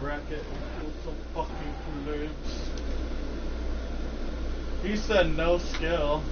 wreck it with some fucking plebes. He said no skill.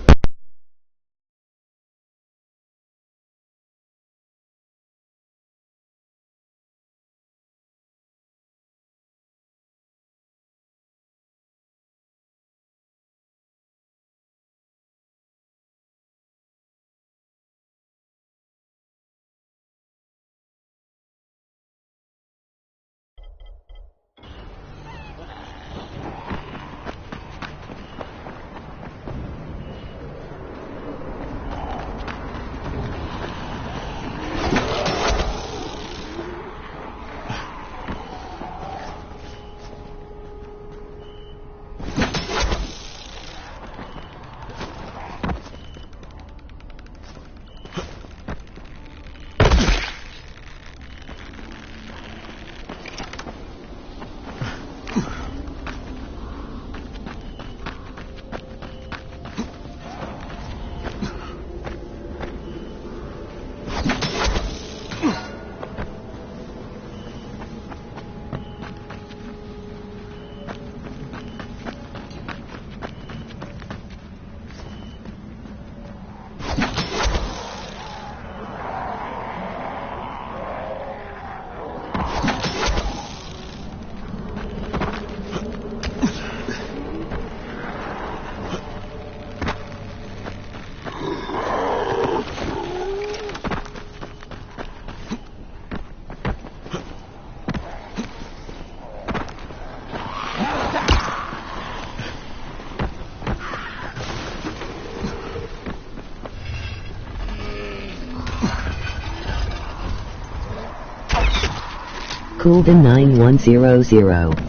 Coolden 9100.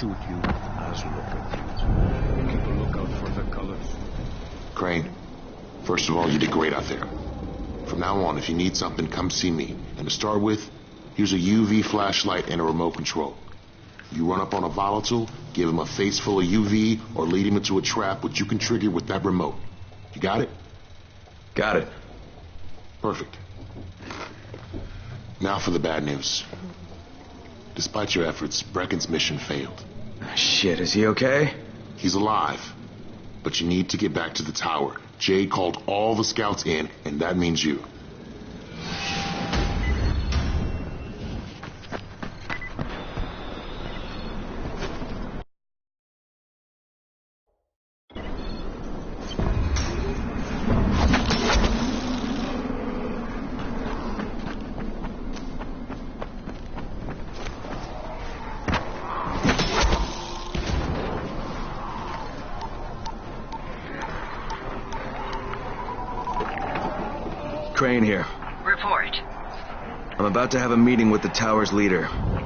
shoot you as look at you. Keep a lookout for the colors. Crane, first of all, you did great out there. From now on, if you need something, come see me. And to start with, here's a UV flashlight and a remote control. You run up on a volatile, give him a face full of UV, or lead him into a trap which you can trigger with that remote. You got it? Got it. Perfect. Now for the bad news. Despite your efforts, Brecken's mission failed. Shit, is he okay? He's alive. But you need to get back to the tower. Jade called all the scouts in, and that means you. Crane here. Report. I'm about to have a meeting with the tower's leader.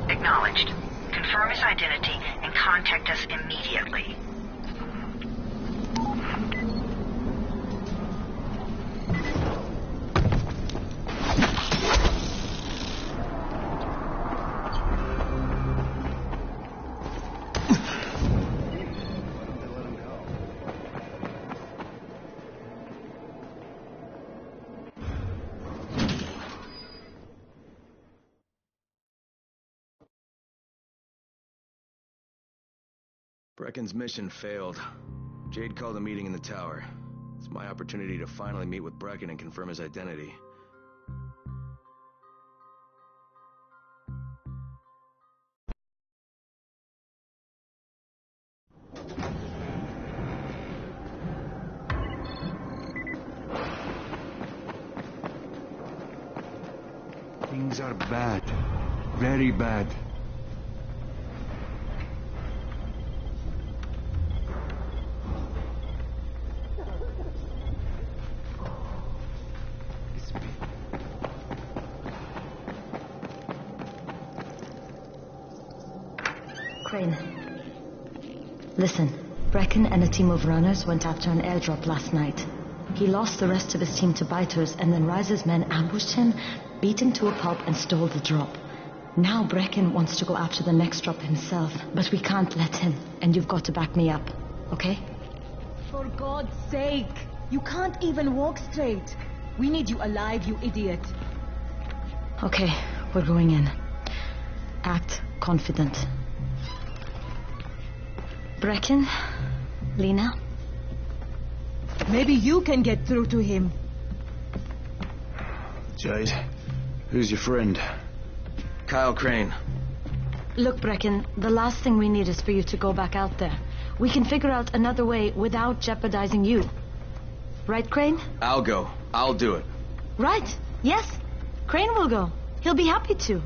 Acknowledged. Confirm his identity and contact us immediately. Brecken's mission failed. Jade called a meeting in the tower. It's my opportunity to finally meet with Brecken and confirm his identity. Things are bad. Very bad. Crane. Listen, Brecken and a team of runners went after an airdrop last night. He lost the rest of his team to biters, and then Rise's men ambushed him, beat him to a pulp, and stole the drop. Now Brecken wants to go after the next drop himself, but we can't let him, and you've got to back me up, okay? For God's sake! You can't even walk straight. We need you alive, you idiot. Okay, we're going in. Act confident. Brecken? Lena? Maybe you can get through to him. Jade, who's your friend? Kyle Crane. Look, Brecken, the last thing we need is for you to go back out there. We can figure out another way without jeopardizing you. Right, Crane? I'll go. I'll do it. Right. Yes. Crane will go. He'll be happy to.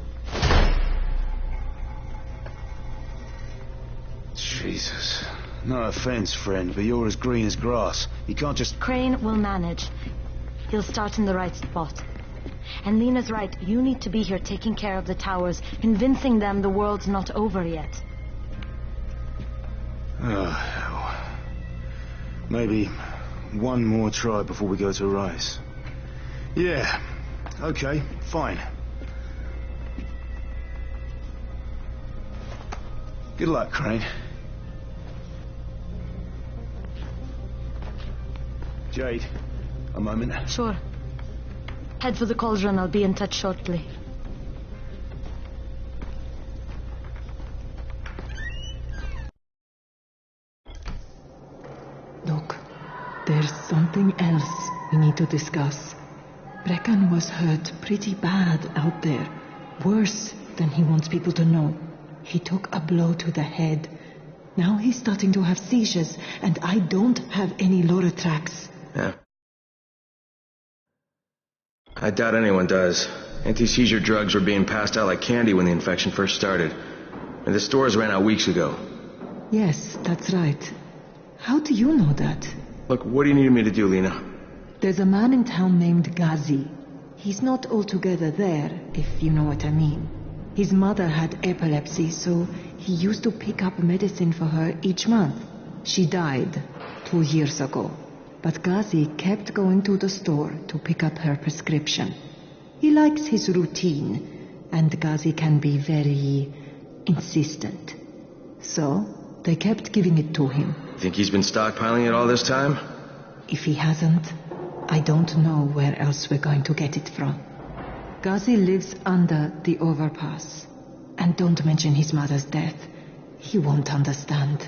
Jesus. No offense, friend, but you're as green as grass. You can't just... Crane will manage. He'll start in the right spot. And Lena's right. You need to be here taking care of the towers, convincing them the world's not over yet. Oh, hell. Maybe one more try before we go to Rise. Yeah. Okay, fine. Good luck, Crane. Jade, a moment. Sure. Head for the cauldron. I'll be in touch shortly. Look, there's something else we need to discuss. Brecken was hurt pretty bad out there. Worse than he wants people to know. He took a blow to the head. Now he's starting to have seizures, and I don't have any Loratrax. Yeah. I doubt anyone does. Anti-seizure drugs were being passed out like candy when the infection first started. And the stores ran out weeks ago. Yes, that's right. How do you know that? Look, what do you need me to do, Lena? There's a man in town named Ghazi. He's not altogether there, if you know what I mean. His mother had epilepsy, so He used to pick up medicine for her each month. She died 2 years ago. But Ghazi kept going to the store to pick up her prescription. He likes his routine, and Ghazi can be very insistent. So, they kept giving it to him. Think he's been stockpiling it all this time? If he hasn't, I don't know where else we're going to get it from. Ghazi lives under the overpass. And don't mention his mother's death. He won't understand.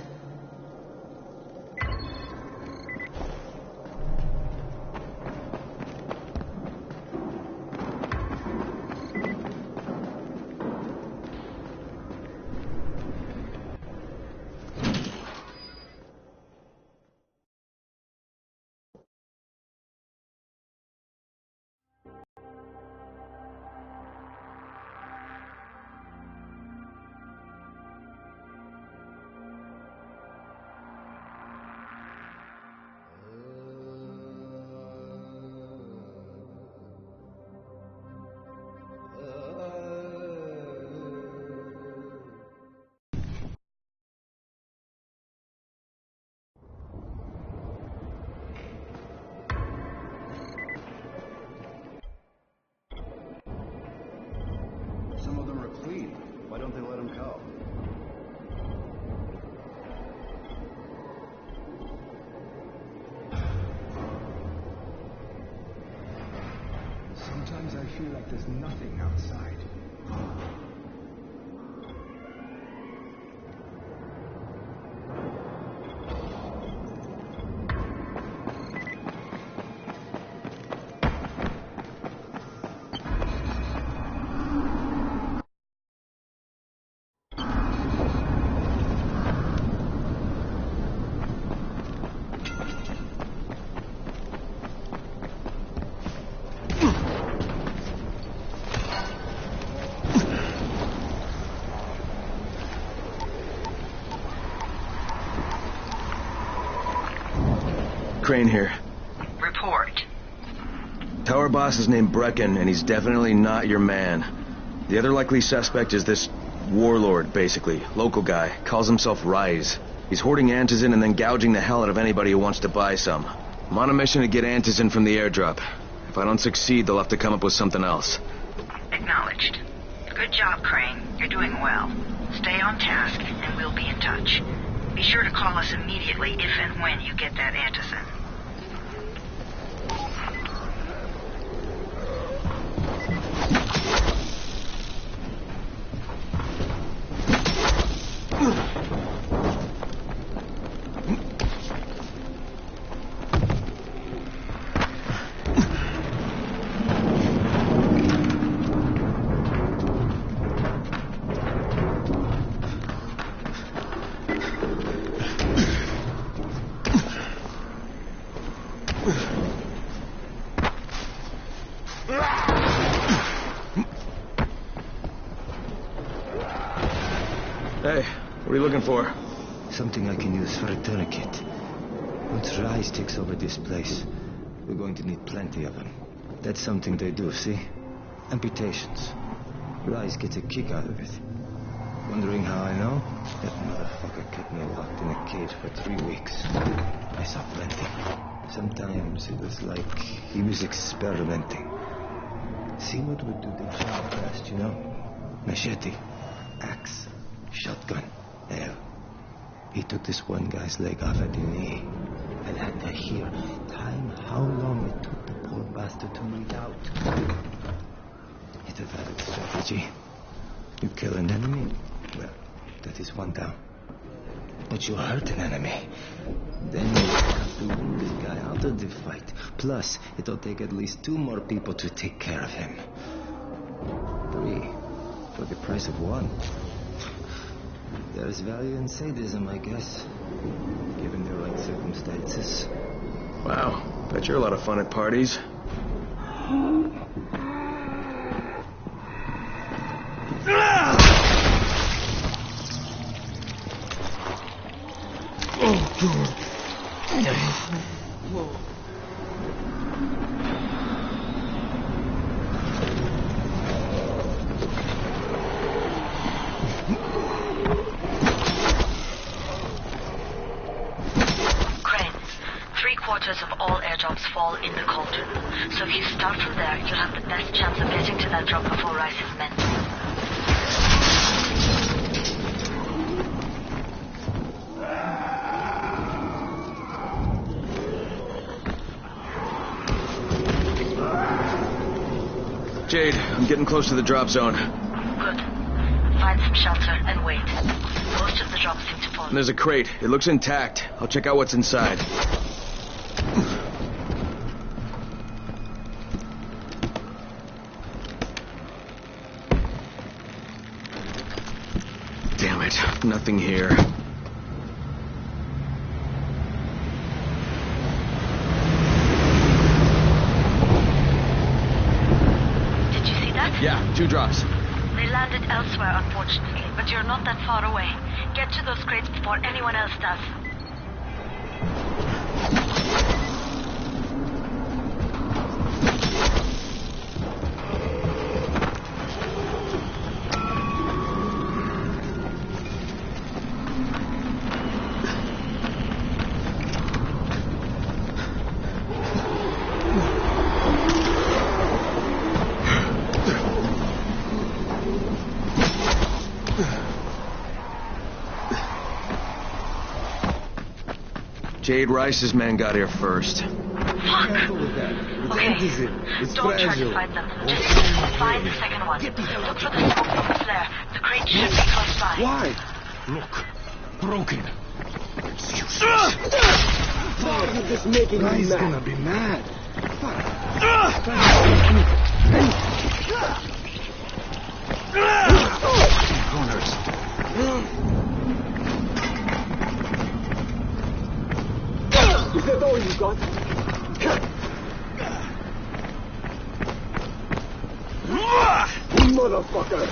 Some of them are clean. Why don't they let them go? Sometimes I feel like there's nothing outside. Crane here. Report. Tower boss is named Brecken, and he's definitely not your man. The other likely suspect is this warlord, basically. Local guy. Calls himself Rise. He's hoarding antizin and then gouging the hell out of anybody who wants to buy some. I'm on a mission to get antizin from the airdrop. If I don't succeed, they'll have to come up with something else. Acknowledged. Good job, Crane. You're doing well. Stay on task, and we'll be in touch. Be sure to call us immediately if and when you get that antizin. Hey, what are you looking for? Something I can use for a tourniquet. Once Rise takes over this place, we're going to need plenty of them. That's something they do, see? Amputations. Rise gets a kick out of it. Wondering how I know? That motherfucker kept me locked in a cage for 3 weeks. I saw plenty. Sometimes it was like he was experimenting. See what would do the job best, you know? Machete, axe, shotgun. Hell, he took this one guy's leg off at the knee. I had to hear time how long it took the poor bastard to bleed out. It's a valid strategy. You kill an enemy, well, that is one down. But you hurt an enemy, then you have to win this guy out of the fight. Plus, it'll take at least 2 more people to take care of him. 3 for the price of 1. There's value in sadism, I guess, given the right circumstances. Wow, bet you're a lot of fun at parties. drops fall in the cauldron. So if you start from there, you'll have the best chance of getting to that drop before Rice's men. Jade, I'm getting close to the drop zone. Good. Find some shelter and wait. Most of the drops seem to fall. And there's a crate. It looks intact. I'll check out what's inside. Damn it. Nothing here. Yeah, 2 drops. They landed elsewhere, unfortunately, but you're not that far away. Get to those crates before anyone else does. Jade Rice's men got here first. Fuck! Okay, don't try to find them. Just find the second one. Look for the smoke flare. The crate should be close by. Why? Look, broken. You're just making me mad. Gonna be mad. Is that all you got? Motherfucker!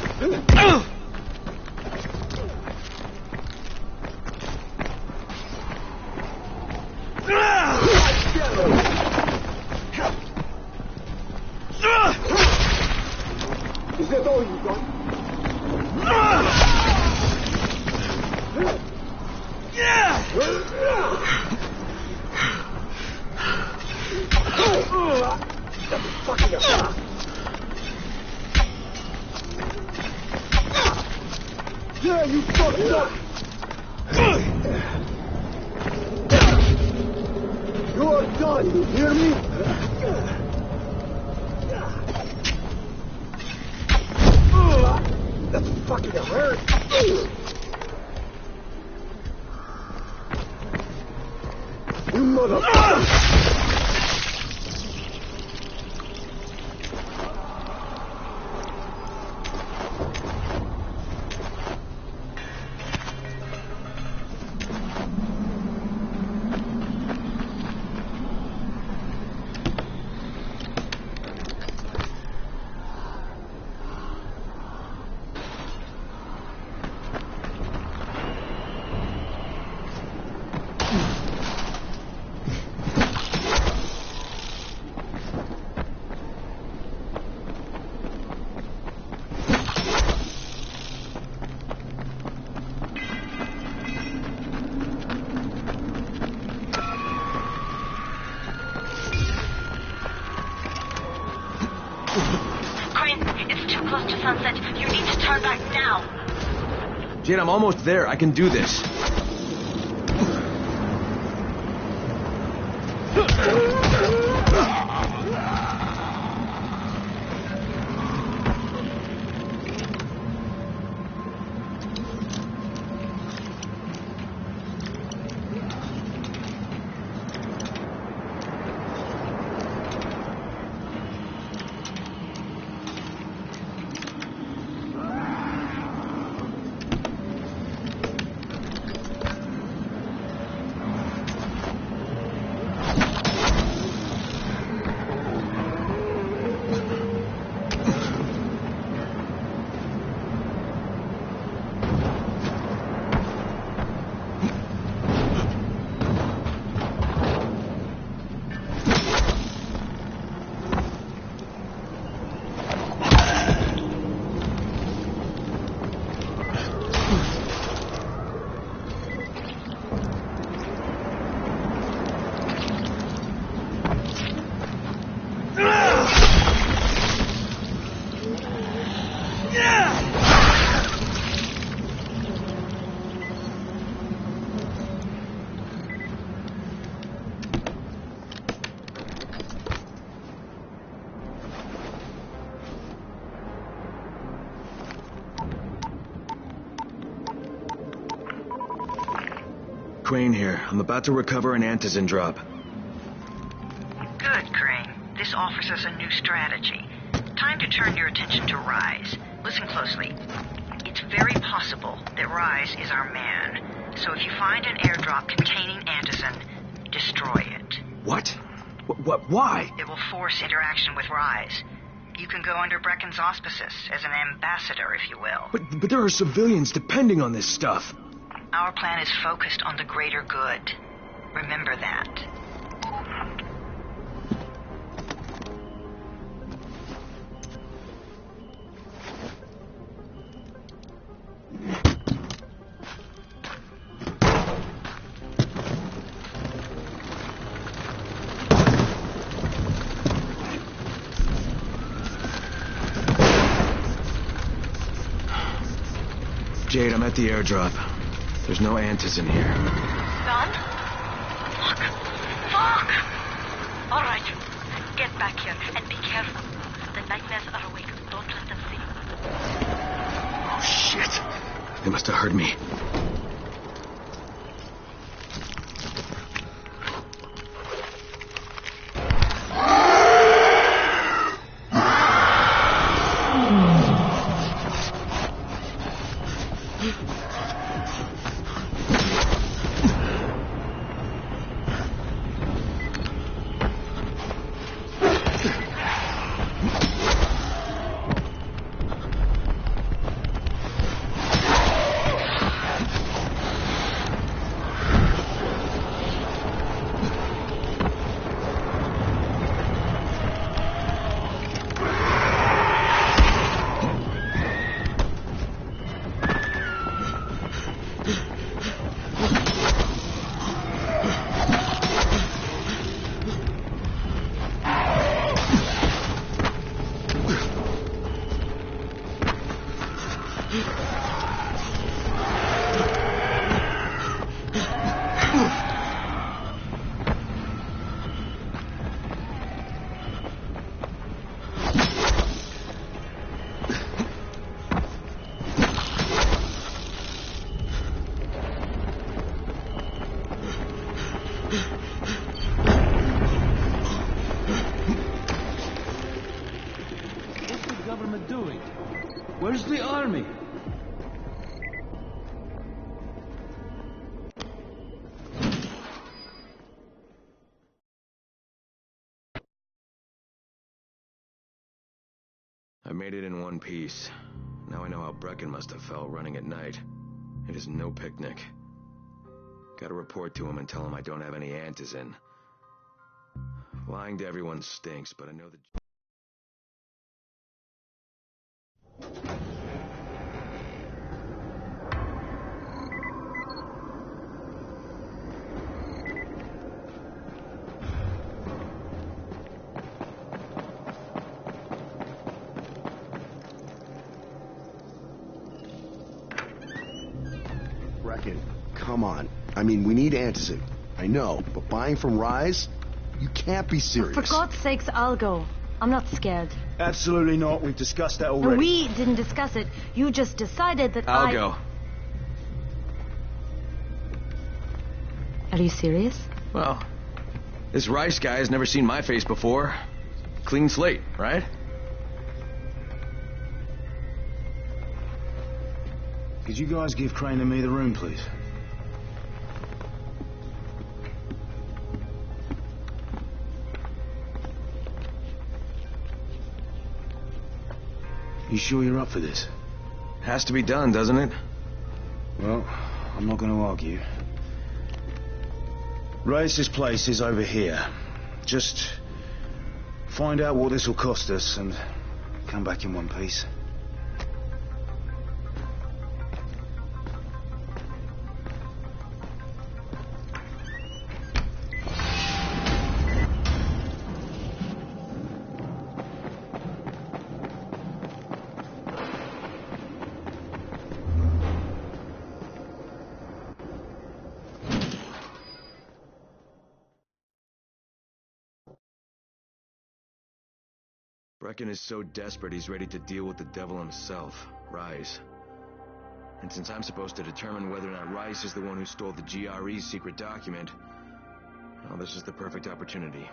Is that all you got? Yeah, you fucked up! You're done, you hear me? That's fucking hurt! You motherfucker! Jade, I'm almost there. I can do this. Crane here. I'm about to recover an antizin drop. Good, Crane. This offers us a new strategy. Time to turn your attention to Rise. Listen closely. It's very possible that Rise is our man. So if you find an airdrop containing antizin, destroy it. What? Why? It will force interaction with Rise. You can go under Brecken's auspices as an ambassador, if you will. But there are civilians depending on this stuff. Our plan is focused on the greater good. Remember that. Jade, I'm at the airdrop. There's no antizin here. Gone? Fuck! All right. Get back here and be careful. The nightmares are awake. Don't let them see you. Oh, shit. They must have heard me. Where's the army? I made it in one piece. Now I know how Brecken must have felt running at night. It is no picnic. Gotta report to him and tell him I don't have any antizin. Lying to everyone stinks, but I know that... Brecken, come on. I mean, we need antizin. I know, but buying from Rise? You can't be serious. For God's sakes, I'll go. I'm not scared. Absolutely not. We've discussed that already. And we didn't discuss it. You just decided that I'll go. Are you serious? Well, this Rice guy has never seen my face before. Clean slate, right? Could you guys give Crane and me the room, please? You sure you're up for this? Has to be done, doesn't it? Well, I'm not going to argue. Race's place is over here. Just find out what this will cost us and come back in one piece. Brecken is so desperate he's ready to deal with the devil himself, Rise. And since I'm supposed to determine whether or not Rice is the one who stole the GRE's secret document, well, this is the perfect opportunity.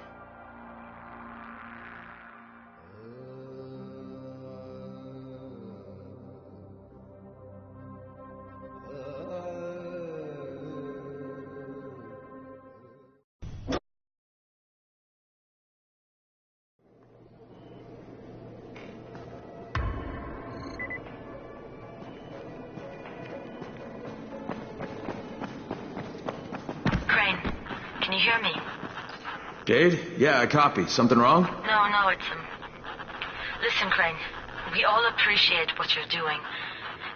Can you hear me? Jade? Yeah, I copy. Something wrong? No, it's Listen, Crane. We all appreciate what you're doing.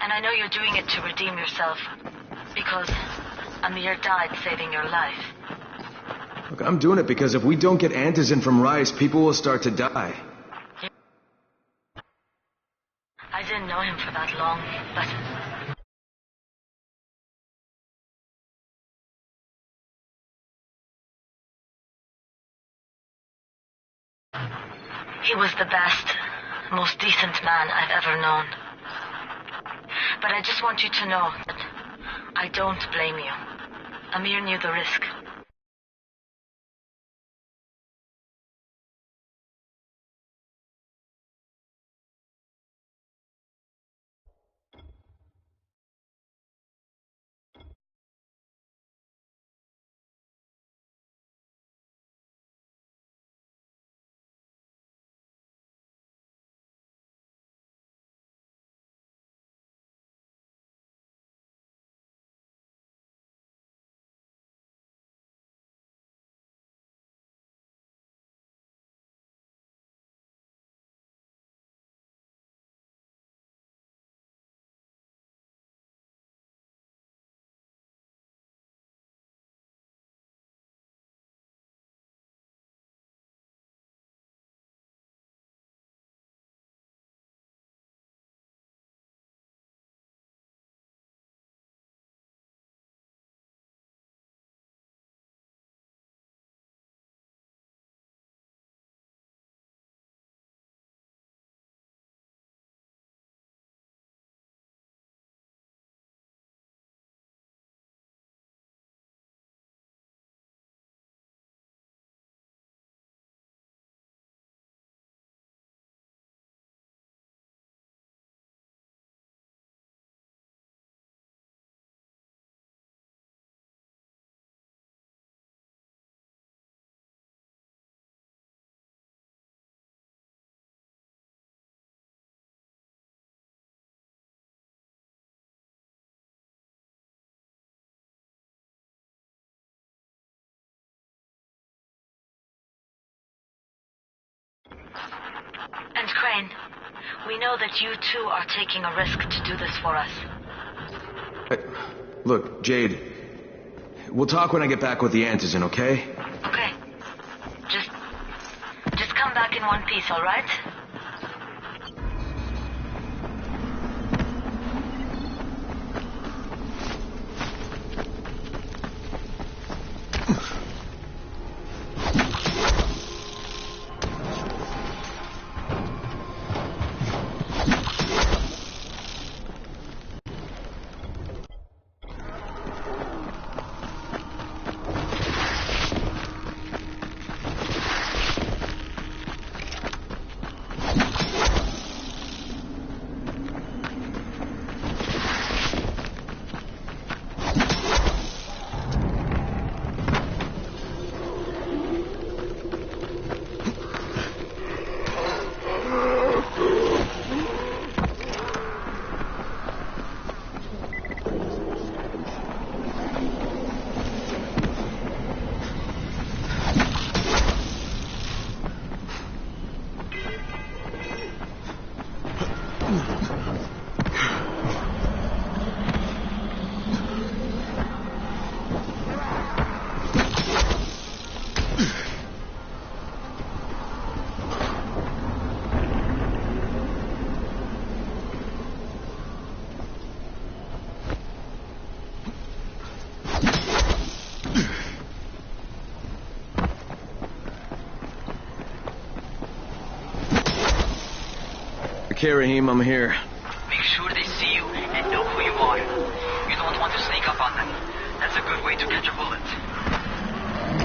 And I know you're doing it to redeem yourself. Because Amir died saving your life. Look, I'm doing it because if we don't get Antizin from Rice, people will start to die. I didn't know him for that long, but... he was the best, most decent man I've ever known. But I just want you to know that I don't blame you. Amir knew the risk. And Crane, we know that you too are taking a risk to do this for us. Look, Jade, we'll talk when I get back with the Antizin, okay? Okay. Just come back in one piece, all right? Okay, Rahim, I'm here. Make sure they see you They know who you are. You don't want to sneak up on them. That's a good way to catch a bullet.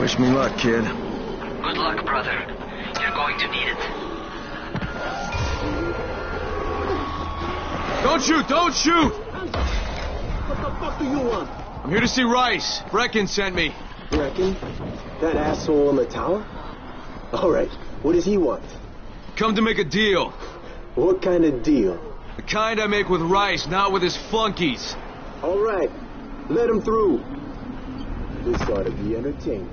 Wish me luck, kid. Good luck, brother. You're going to need it. Don't shoot! Don't shoot! What the fuck do you want? I'm here to see Rice. Brecken sent me. Brecken? That asshole in the tower? Alright, what does he want? Come to make a deal. What kind of deal? The kind I make with Rice, not with his flunkies. Alright, let him through. This ought to be entertaining.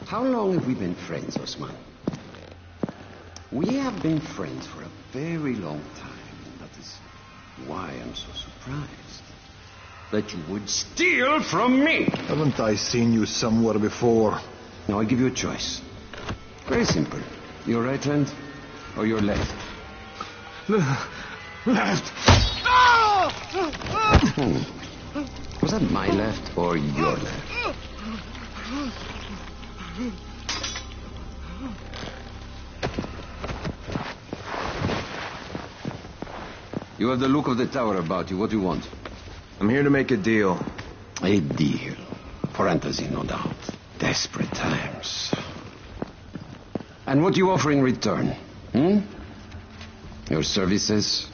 How long have we been friends, Osman? We have been friends for a very long time, and that is why I'm so surprised that you would steal from me. Haven't I seen you somewhere before? Now I give you a choice. Very simple. Your right hand or your left? Left. Was that my left or your left? You have the look of the tower about you. What do you want? I'm here to make a deal. A deal. For Antizin, no doubt. Desperate times. And what do you offer in return? Your services?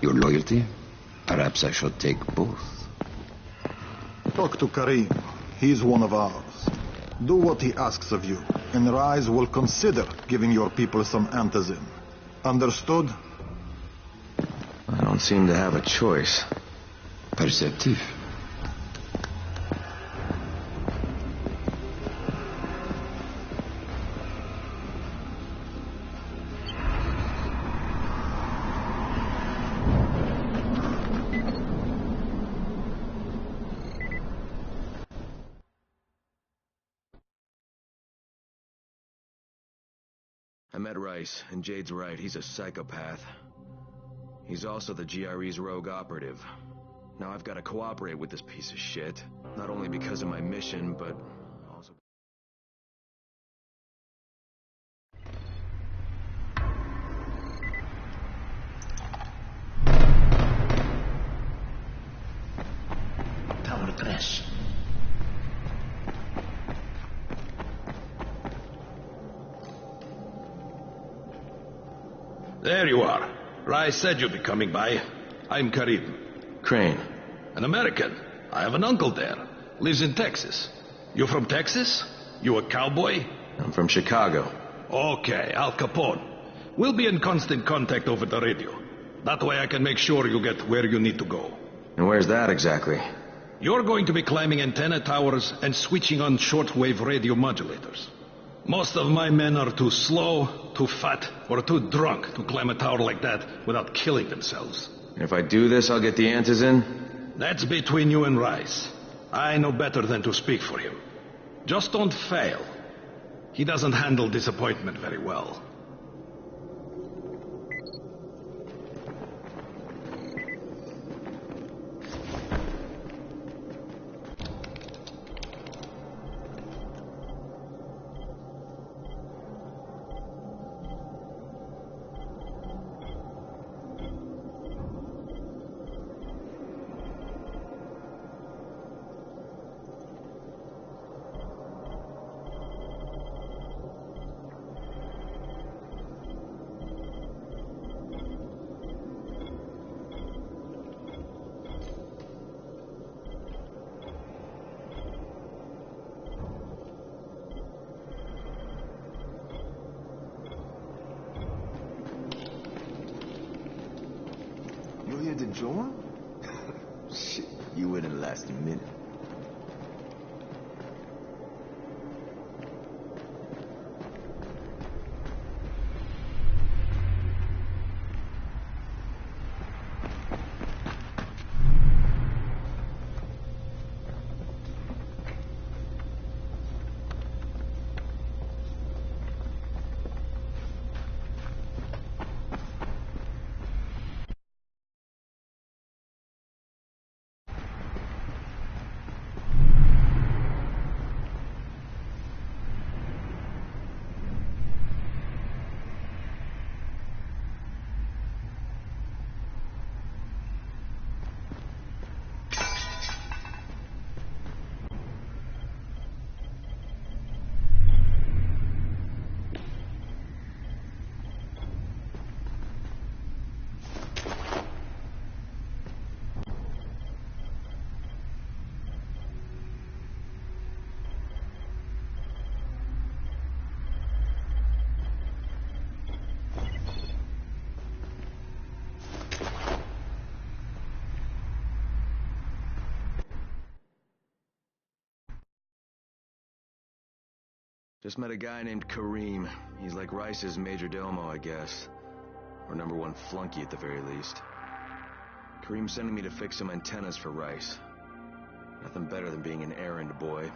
Your loyalty? Perhaps I should take both. Talk to Karim. He's one of ours. Do what he asks of you, and Rise will consider giving your people some Antizin. Understood? I don't seem to have a choice. Perceptive. I met Rice, and Jade's right, he's a psychopath. He's also the GRE's rogue operative. Now I've got to cooperate with this piece of shit. Not only because of my mission, but also... Tower 3. There you are. Rice said you'd be coming by. I'm Karim. Crane. An American. I have an uncle there. Lives in Texas. You from Texas? You a cowboy? I'm from Chicago. Okay, Al Capone. We'll be in constant contact over the radio. That way I can make sure you get where you need to go. And where's that exactly? You're going to be climbing antenna towers and switching on shortwave radio modulators. Most of my men are too slow, too fat, or too drunk to climb a tower like that without killing themselves. And if I do this, I'll get the Antizin? That's between you and Rice. I know better than to speak for him. Just don't fail. He doesn't handle disappointment very well. You're here to join? Shit, you wouldn't last a minute. Just met a guy named Kareem. He's like Rice's major domo, I guess. Or number one flunky at the very least. Kareem's sending me to fix some antennas for Rice. Nothing better than being an errand boy.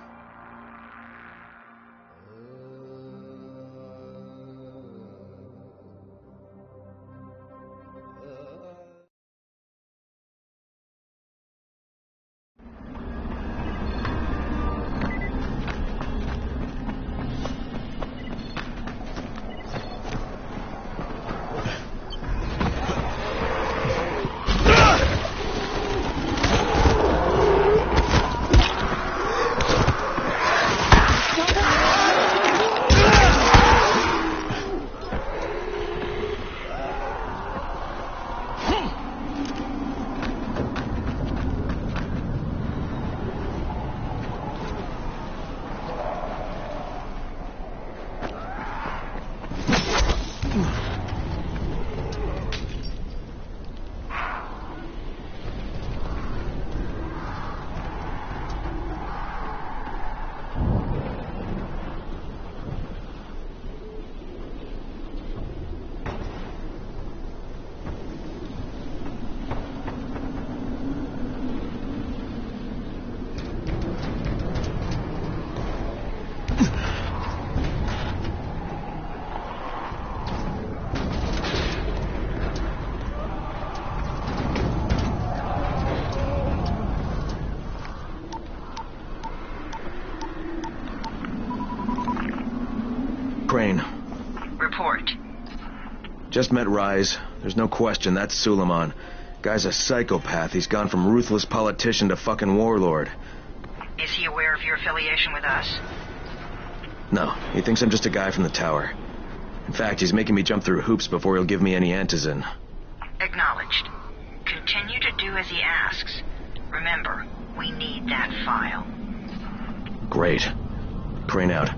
Crane. Report. Just met Rise. There's no question, that's Suleiman. Guy's a psychopath. He's gone from ruthless politician to fucking warlord. Is he aware of your affiliation with us? No, he thinks I'm just a guy from the tower. In fact, he's making me jump through hoops before he'll give me any antizin. Acknowledged. Continue to do as he asks. Remember, we need that file. Great. Crane out.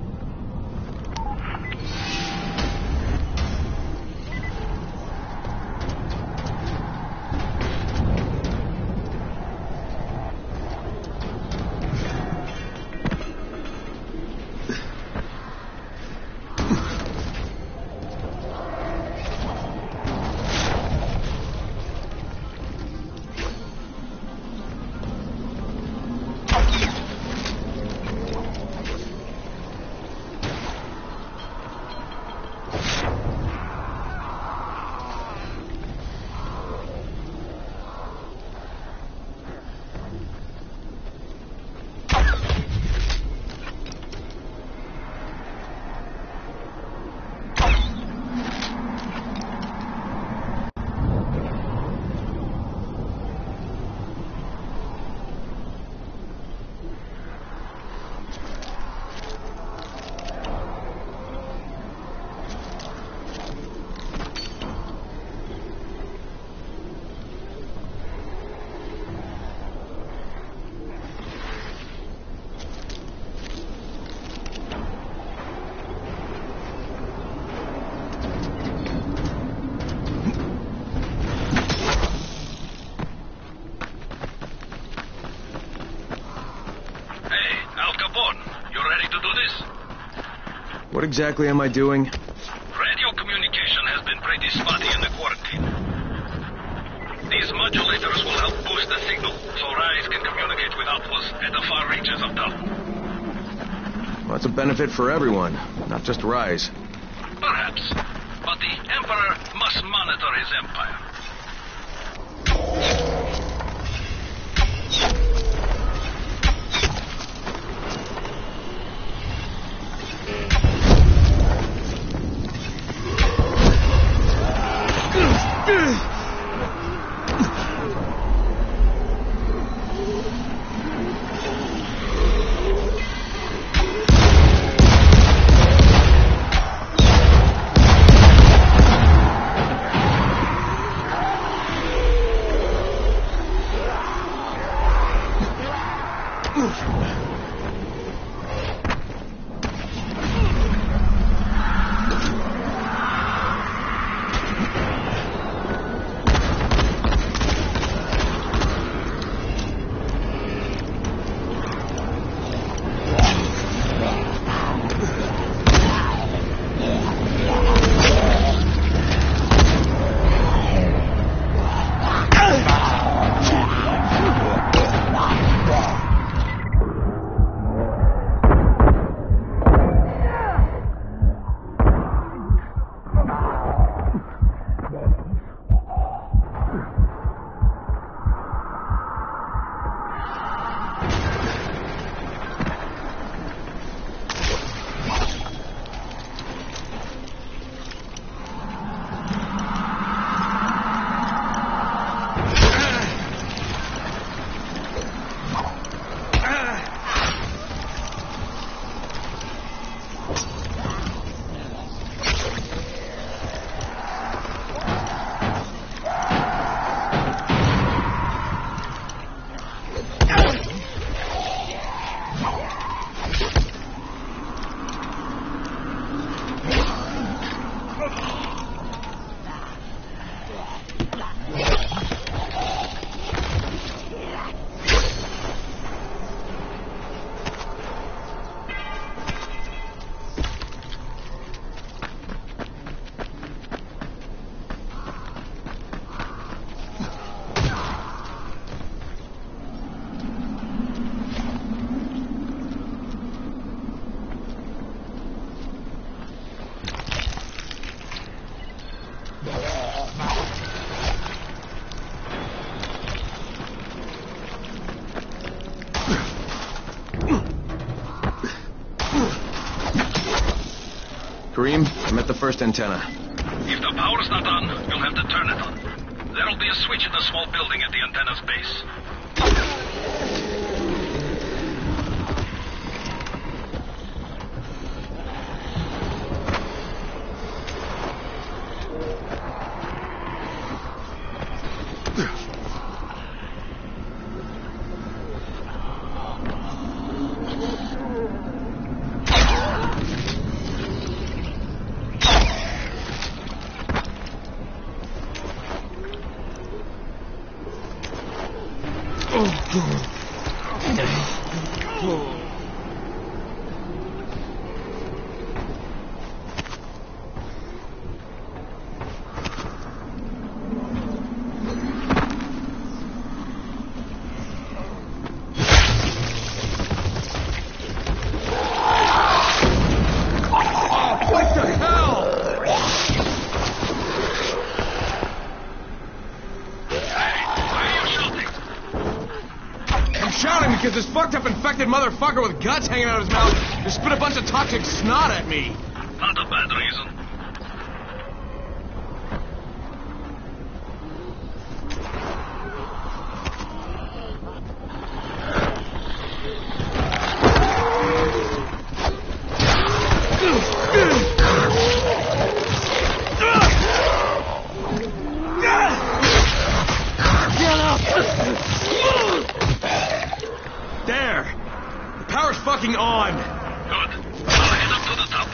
What exactly am I doing? Radio communication has been pretty spotty in the quarantine. These modulators will help boost the signal, so Rise can communicate with outposts at the far reaches of Tal. Well, that's a benefit for everyone, not just Rise. Perhaps, but the Emperor must monitor his empire. Kareem, I'm at the first antenna. If the power's not on, you'll have to turn it on. There'll be a switch in the small building at the antenna's base. Because this fucked up infected motherfucker with guts hanging out of his mouth just spit a bunch of toxic snot at me. Not a bad reason. There! The power's fucking on! Good. I'll head up to the top.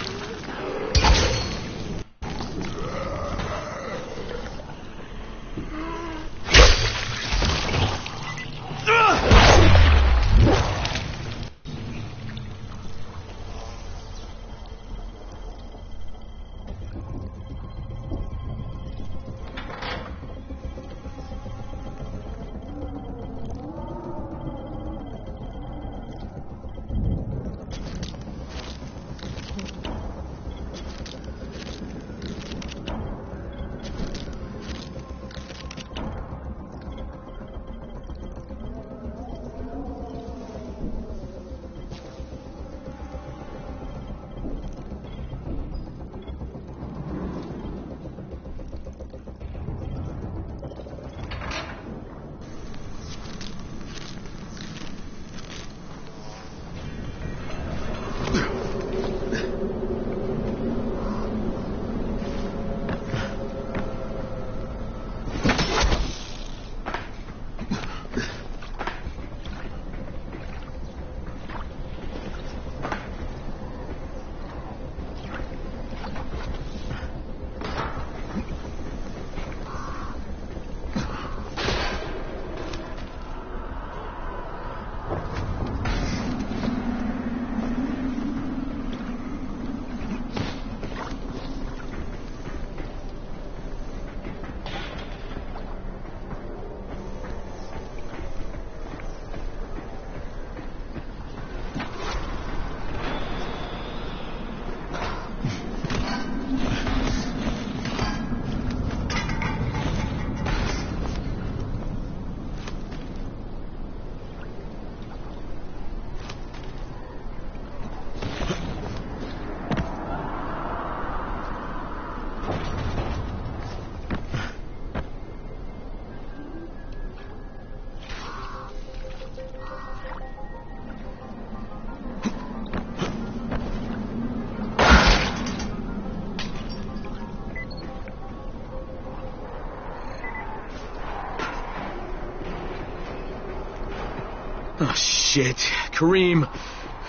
Oh, shit. Kareem,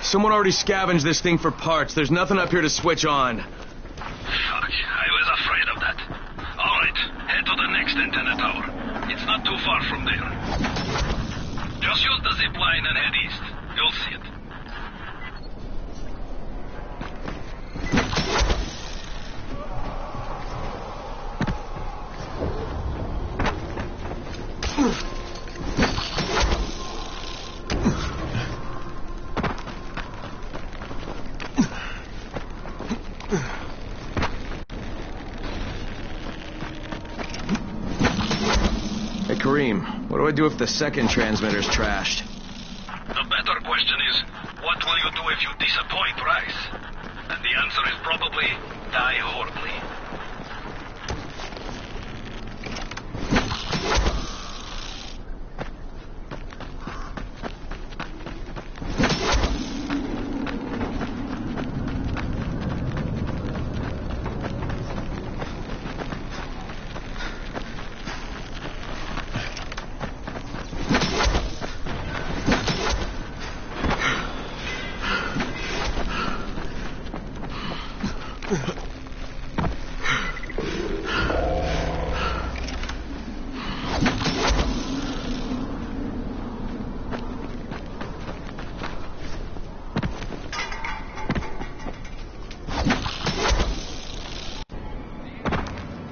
someone already scavenged this thing for parts. There's nothing up here to switch on. Fuck, I was afraid of that. All right, head to the next antenna tower. It's not too far from there. Just use the zip line and head east. You'll see it. Hey, Kareem, what do I do if the second transmitter's trashed? The better question is, what will you do if you disappoint Rice? And the answer is probably die horribly.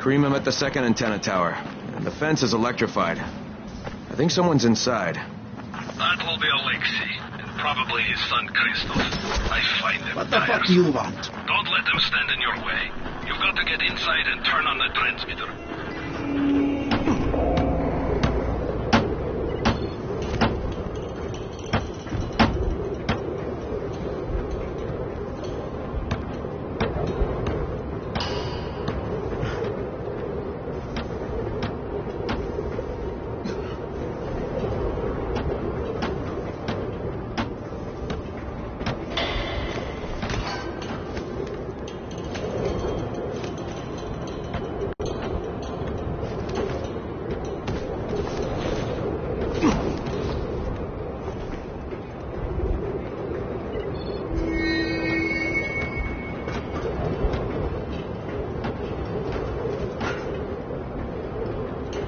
Kareem, I'm at the second antenna tower. The fence is electrified. I think someone's inside. That will be Alexei, and probably his son Christoph. I find them What the fuck do you want? Don't let them stand in your way. You've got to get inside and turn on the transmitter.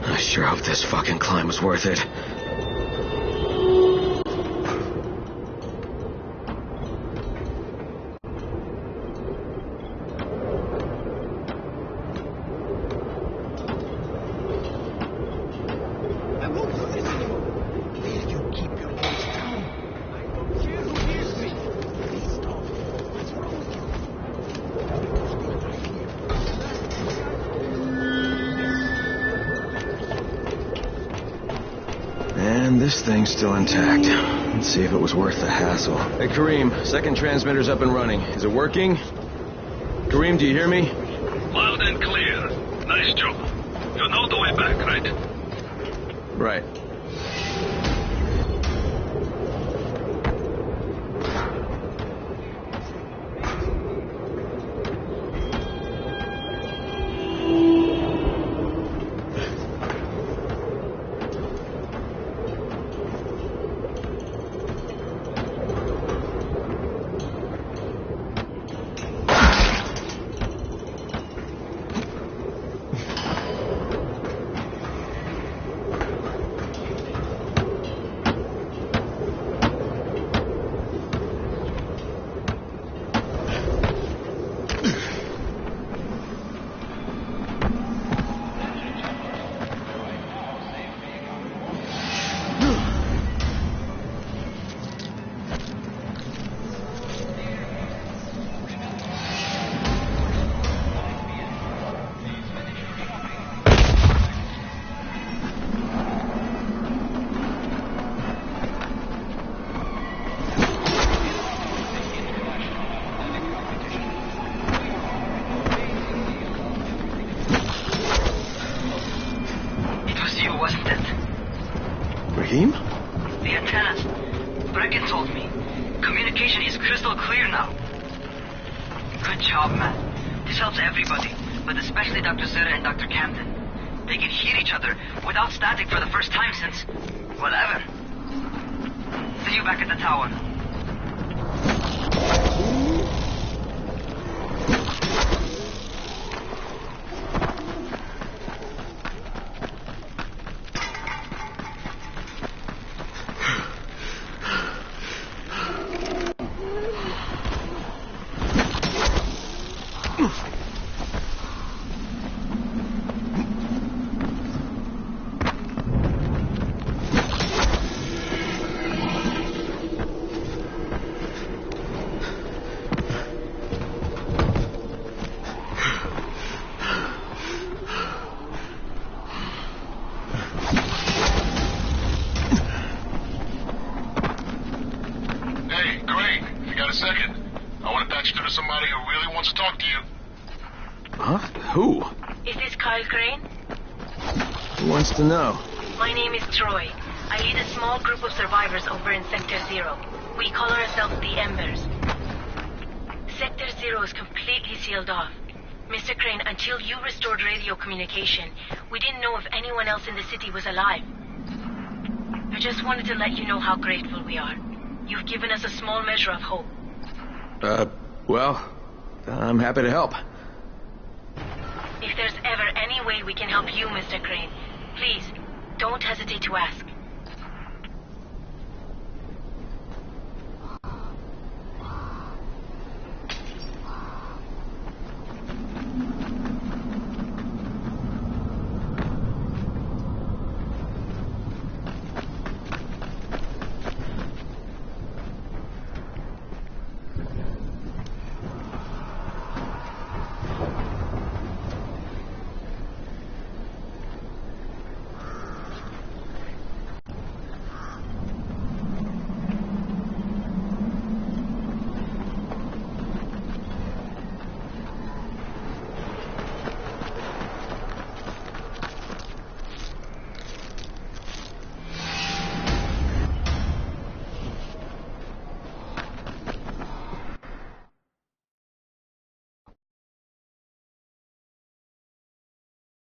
I sure hope this fucking climb was worth it. I won't do this anymore. Will you keep your voice down? I don't care who hears me. Please stop. What's wrong with you? And this thing's still intact. Let's see if it was worth the hassle. Hey, Kareem, second transmitter's up and running. Is it working? Kareem, do you hear me? Loud and clear. Nice job. You know the way back, right? Right. Raheem? The antennas. Brecken told me. Communication is crystal clear now. Good job, man. This helps everybody, but especially Dr. Zera and Dr. Camden. They can hear each other without static for the first time since, well, ever. See you back at the tower. Huh? Who? Is this Kyle Crane? Who wants to know? My name is Troy. I lead a small group of survivors over in Sector 0. We call ourselves the Embers. Sector 0 is completely sealed off. Mr. Crane, until you restored radio communication, we didn't know if anyone else in the city was alive. I just wanted to let you know how grateful we are. You've given us a small measure of hope. Well, I'm happy to help. If there's ever any way we can help you, Mr. Crane, please, don't hesitate to ask.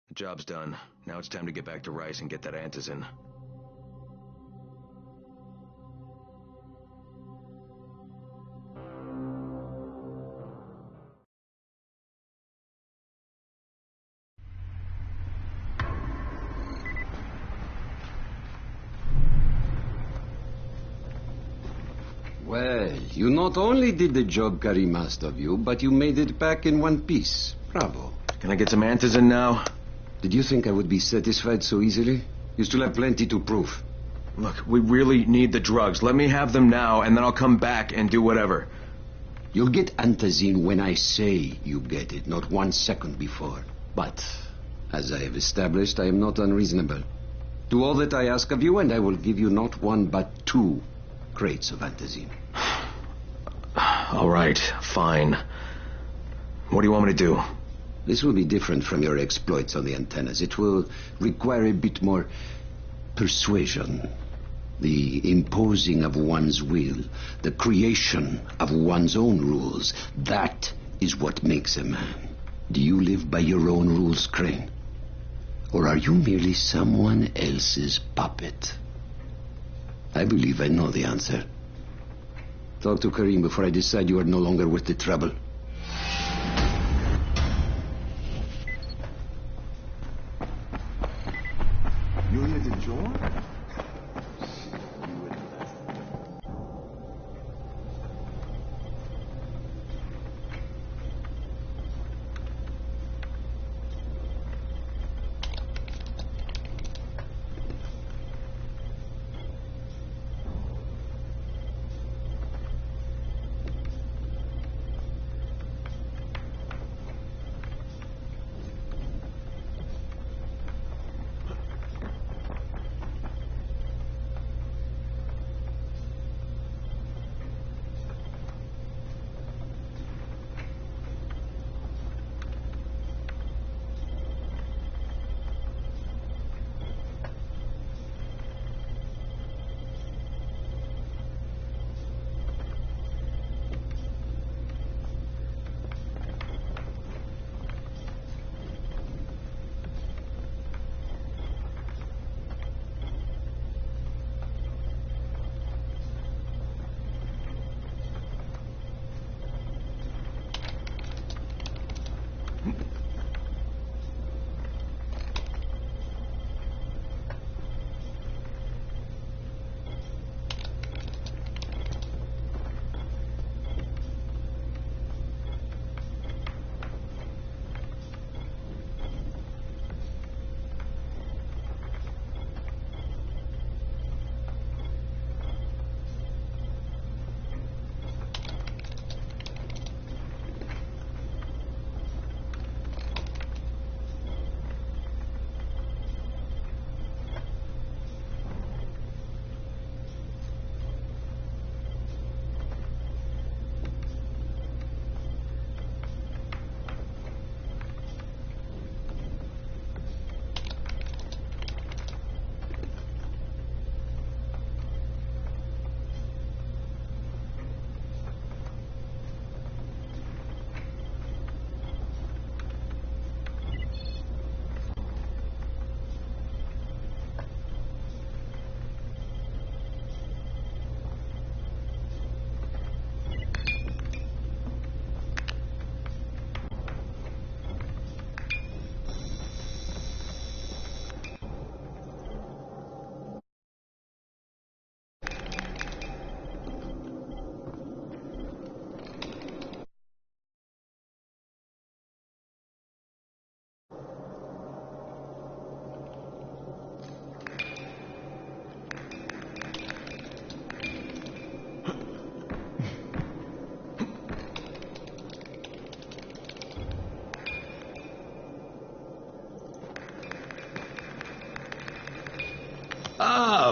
The job's done. Now it's time to get back to Rice and get that antizin. Well, you not only did the job Karim asked of you, but you made it back in one piece. Bravo. Can I get some antizin now? Did you think I would be satisfied so easily? You still have plenty to prove. Look, we really need the drugs. Let me have them now, and then I'll come back and do whatever. You'll get antizin when I say you get it, not 1 second before. But, as I have established, I am not unreasonable. Do all that I ask of you, and I will give you not 1 but 2 crates of antizin. All right, fine. What do you want me to do? This will be different from your exploits on the antennas. It will require a bit more persuasion. The imposing of one's will. The creation of one's own rules. That is what makes a man. Do you live by your own rules, Crane? Or are you merely someone else's puppet? I believe I know the answer. Talk to Karim before I decide you are no longer worth the trouble. You hear the door?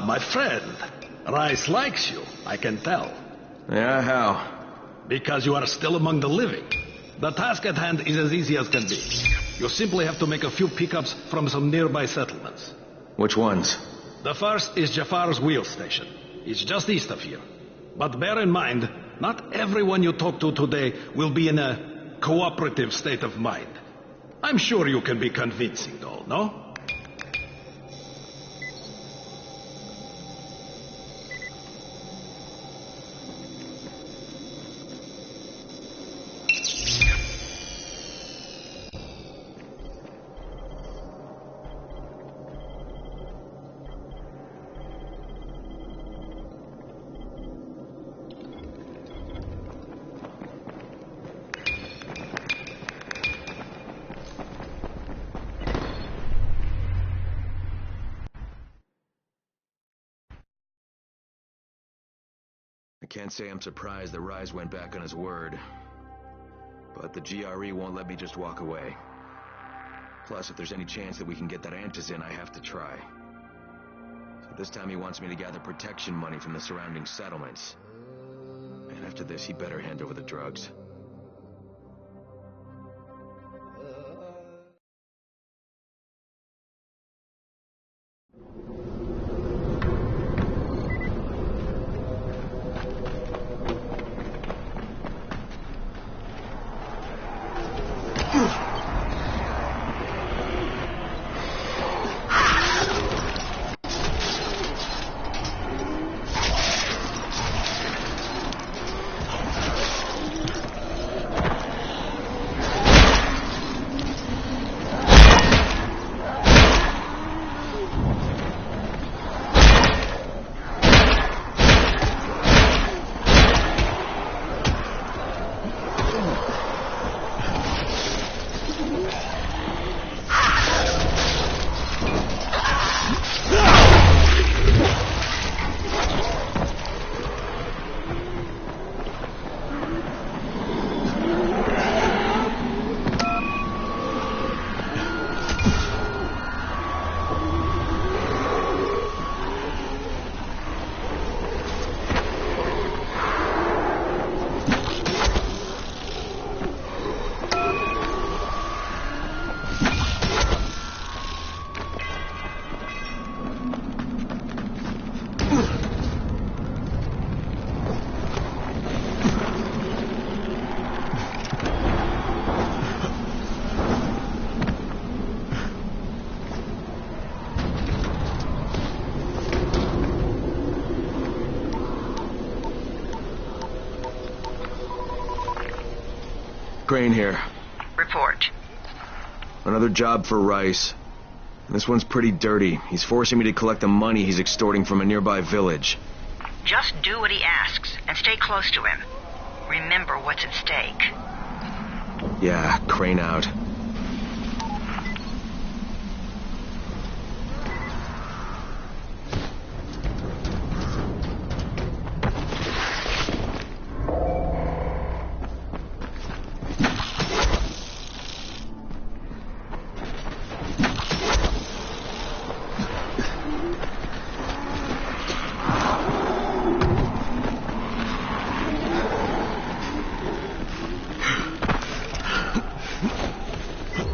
my friend. Rice likes you, I can tell. Yeah, how? Because you are still among the living. The task at hand is as easy as can be. You simply have to make a few pickups from some nearby settlements. Which ones? The first is Jafar's wheel station. It's just east of here. But bear in mind, not everyone you talk to today will be in a cooperative state of mind. I'm sure you can be convincing, though, no? I can't say I'm surprised that Rise went back on his word. But the GRE won't let me just walk away. Plus, if there's any chance that we can get that Antizin, I have to try. So this time he wants me to gather protection money from the surrounding settlements. And after this, he better hand over the drugs. Crane here. Report. Another job for Rice. This one's pretty dirty. He's forcing me to collect the money he's extorting from a nearby village. Just do what he asks, and stay close to him. Remember what's at stake. Yeah, Crane out.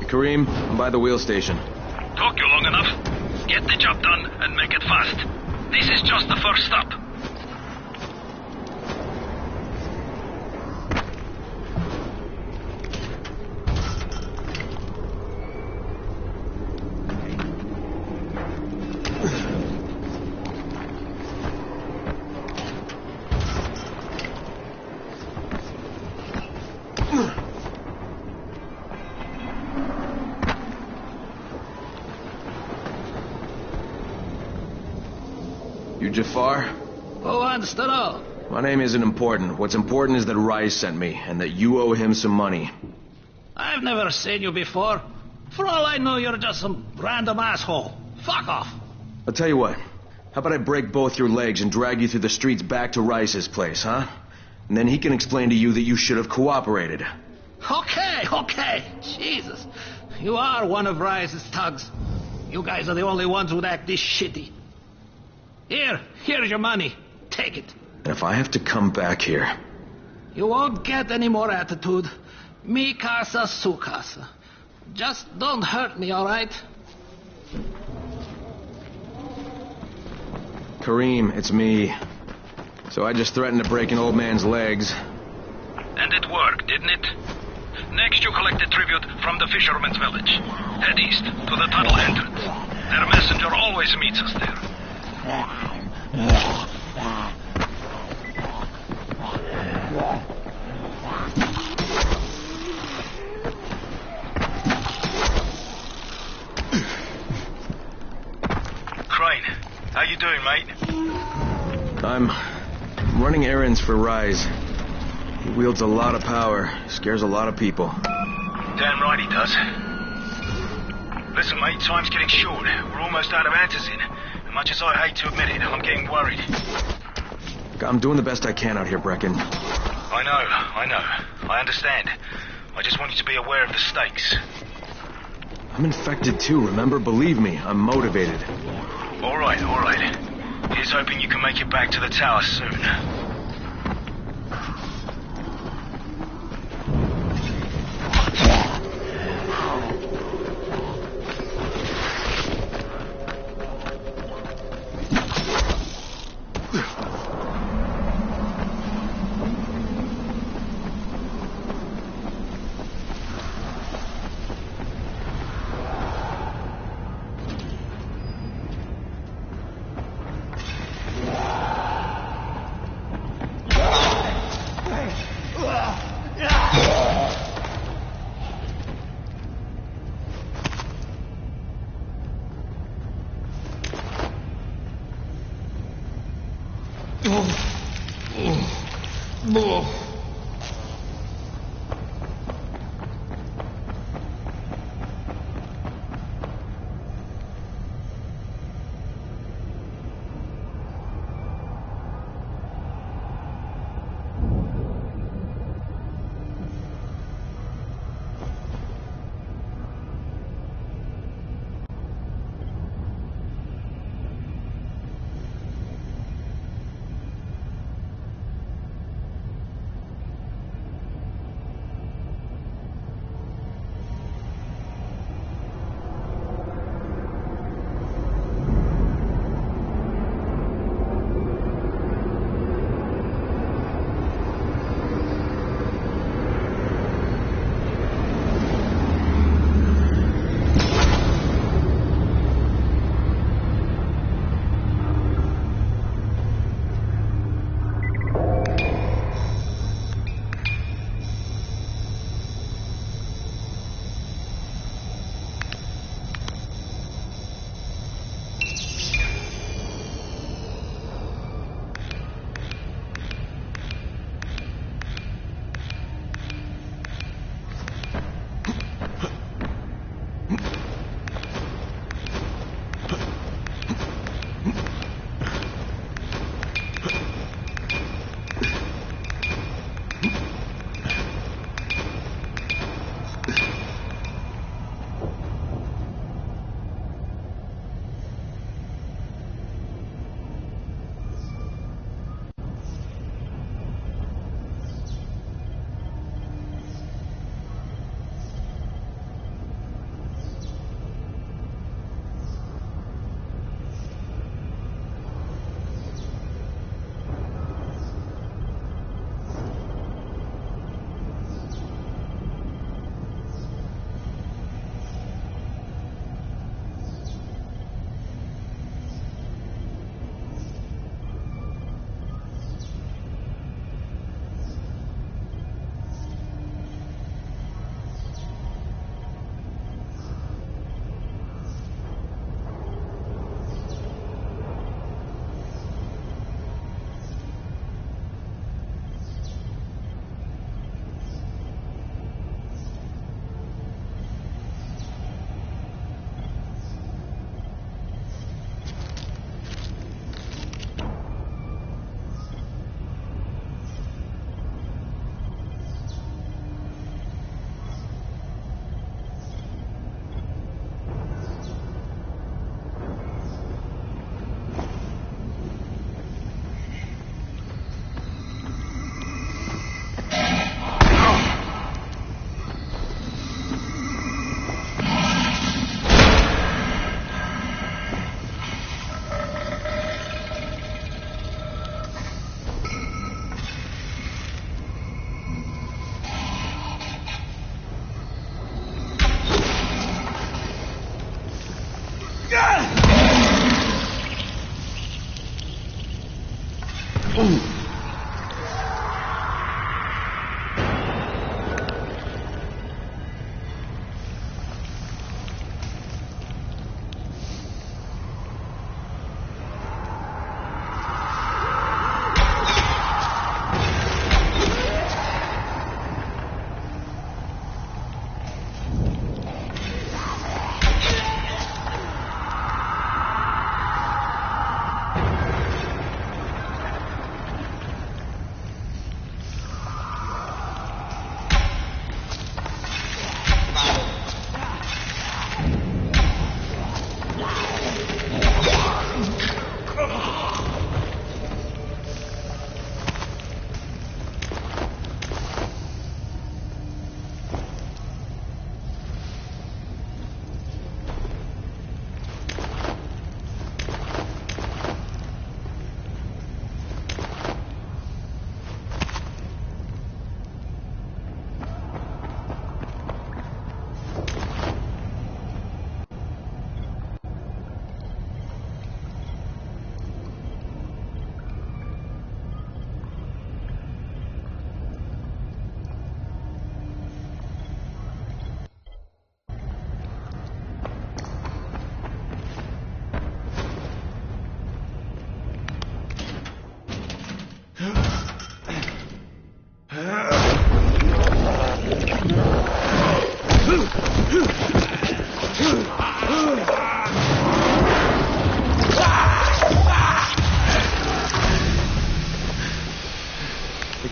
Kareem, I'm by the wheel station. Took you long enough. Get the job done and make it fast. This is just the first stop. You Jafar? Who wants to know? My name isn't important. What's important is that Rise sent me, and that you owe him some money. I've never seen you before. For all I know, you're just some random asshole. Fuck off. I'll tell you what. How about I break both your legs and drag you through the streets back to Rice's place, huh? And then he can explain to you that you should have cooperated. Okay. Jesus. You are one of Rice's thugs. You guys are the only ones who'd act this shitty. Here's your money. Take it. And if I have to come back here... You won't get any more attitude. Mi casa, su casa. Just don't hurt me, all right? Karim, it's me. So I just threatened to break an old man's legs. And it worked, didn't it? Next you collect a tribute from the fisherman's village. Head east to the tunnel entrance. Their messenger always meets us there. Crane, how you doing, mate? I'm running errands for Rise. He wields a lot of power, scares a lot of people. Damn right he does. Listen, mate, time's getting short. We're almost out of Antizin. As much as I hate to admit it, I'm getting worried. I'm doing the best I can out here, Brecken. I know. I understand. I just want you to be aware of the stakes. I'm infected too, remember? Believe me, I'm motivated. All right. Here's hoping you can make it back to the tower soon.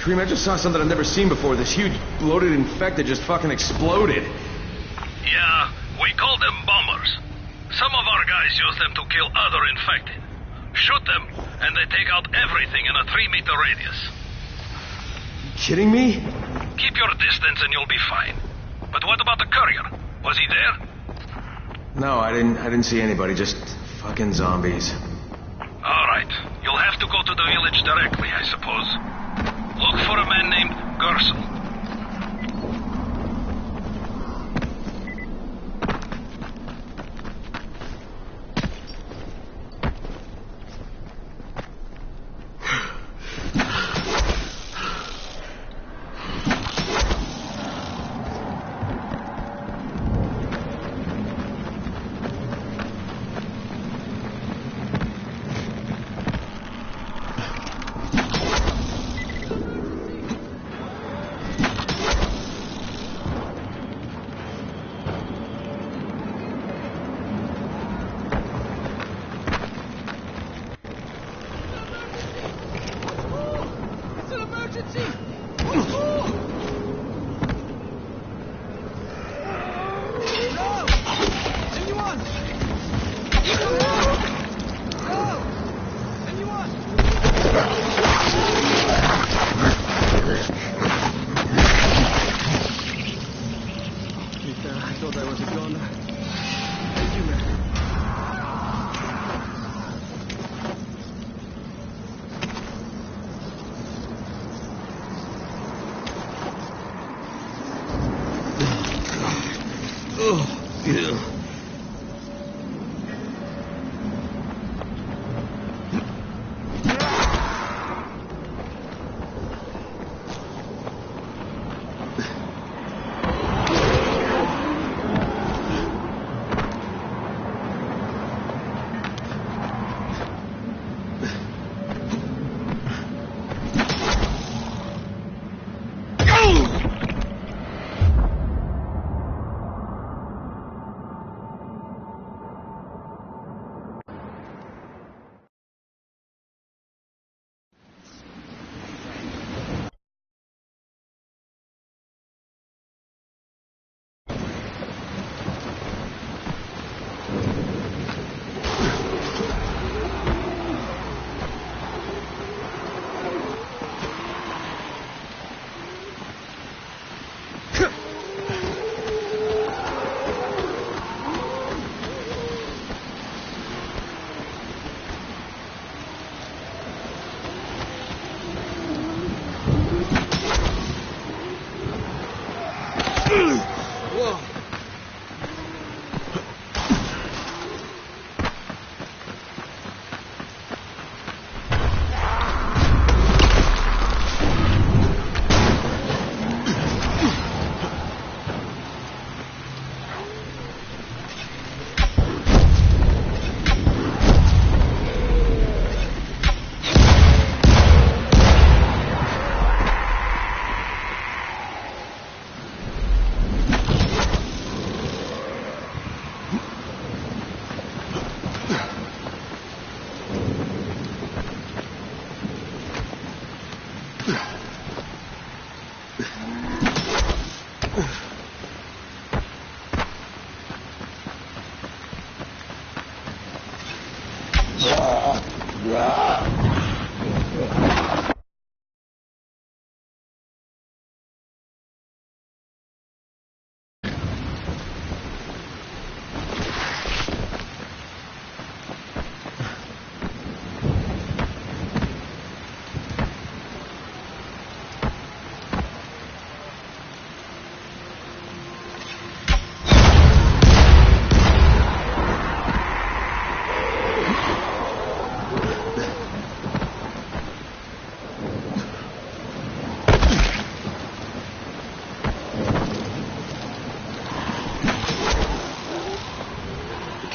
Kareem, I just saw something I've never seen before. This huge, bloated infected just fucking exploded. Yeah, we call them bombers. Some of our guys use them to kill other infected. Shoot them, and they take out everything in a 3-meter radius. You kidding me? Keep your distance and you'll be fine. But what about the courier? Was he there? No, I didn't see anybody, just fucking zombies. All right. You'll have to go to the village directly, I suppose. Look for a man named Gersel.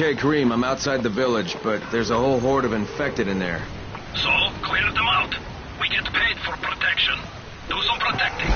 Okay, Kareem, I'm outside the village, but there's a whole horde of infected in there. So, clear them out. We get paid for protection. Do some protecting.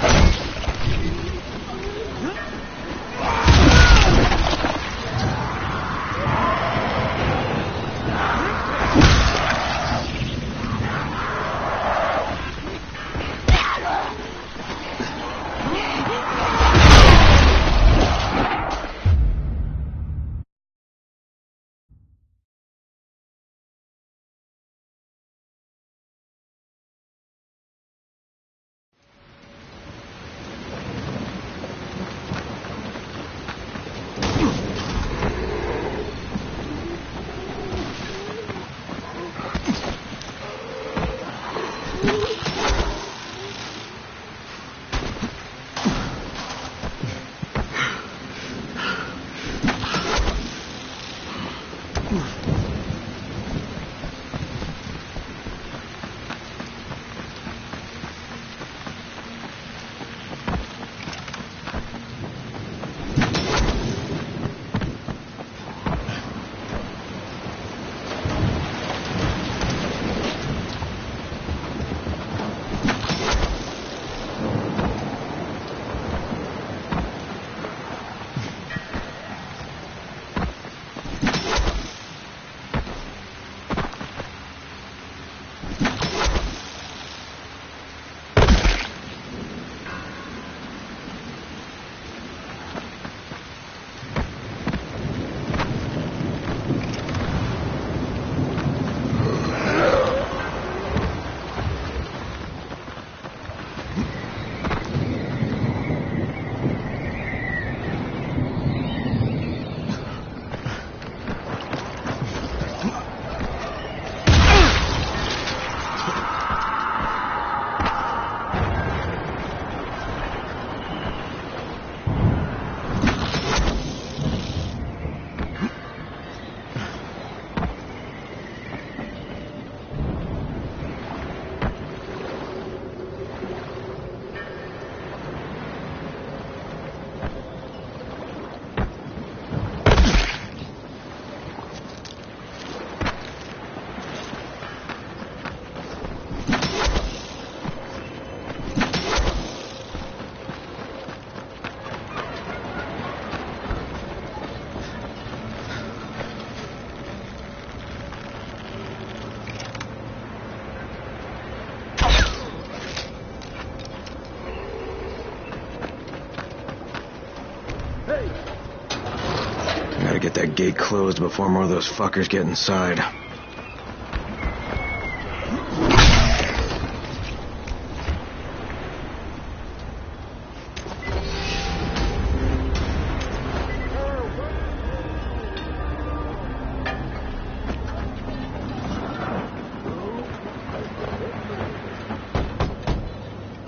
get that gate closed before more of those fuckers get inside.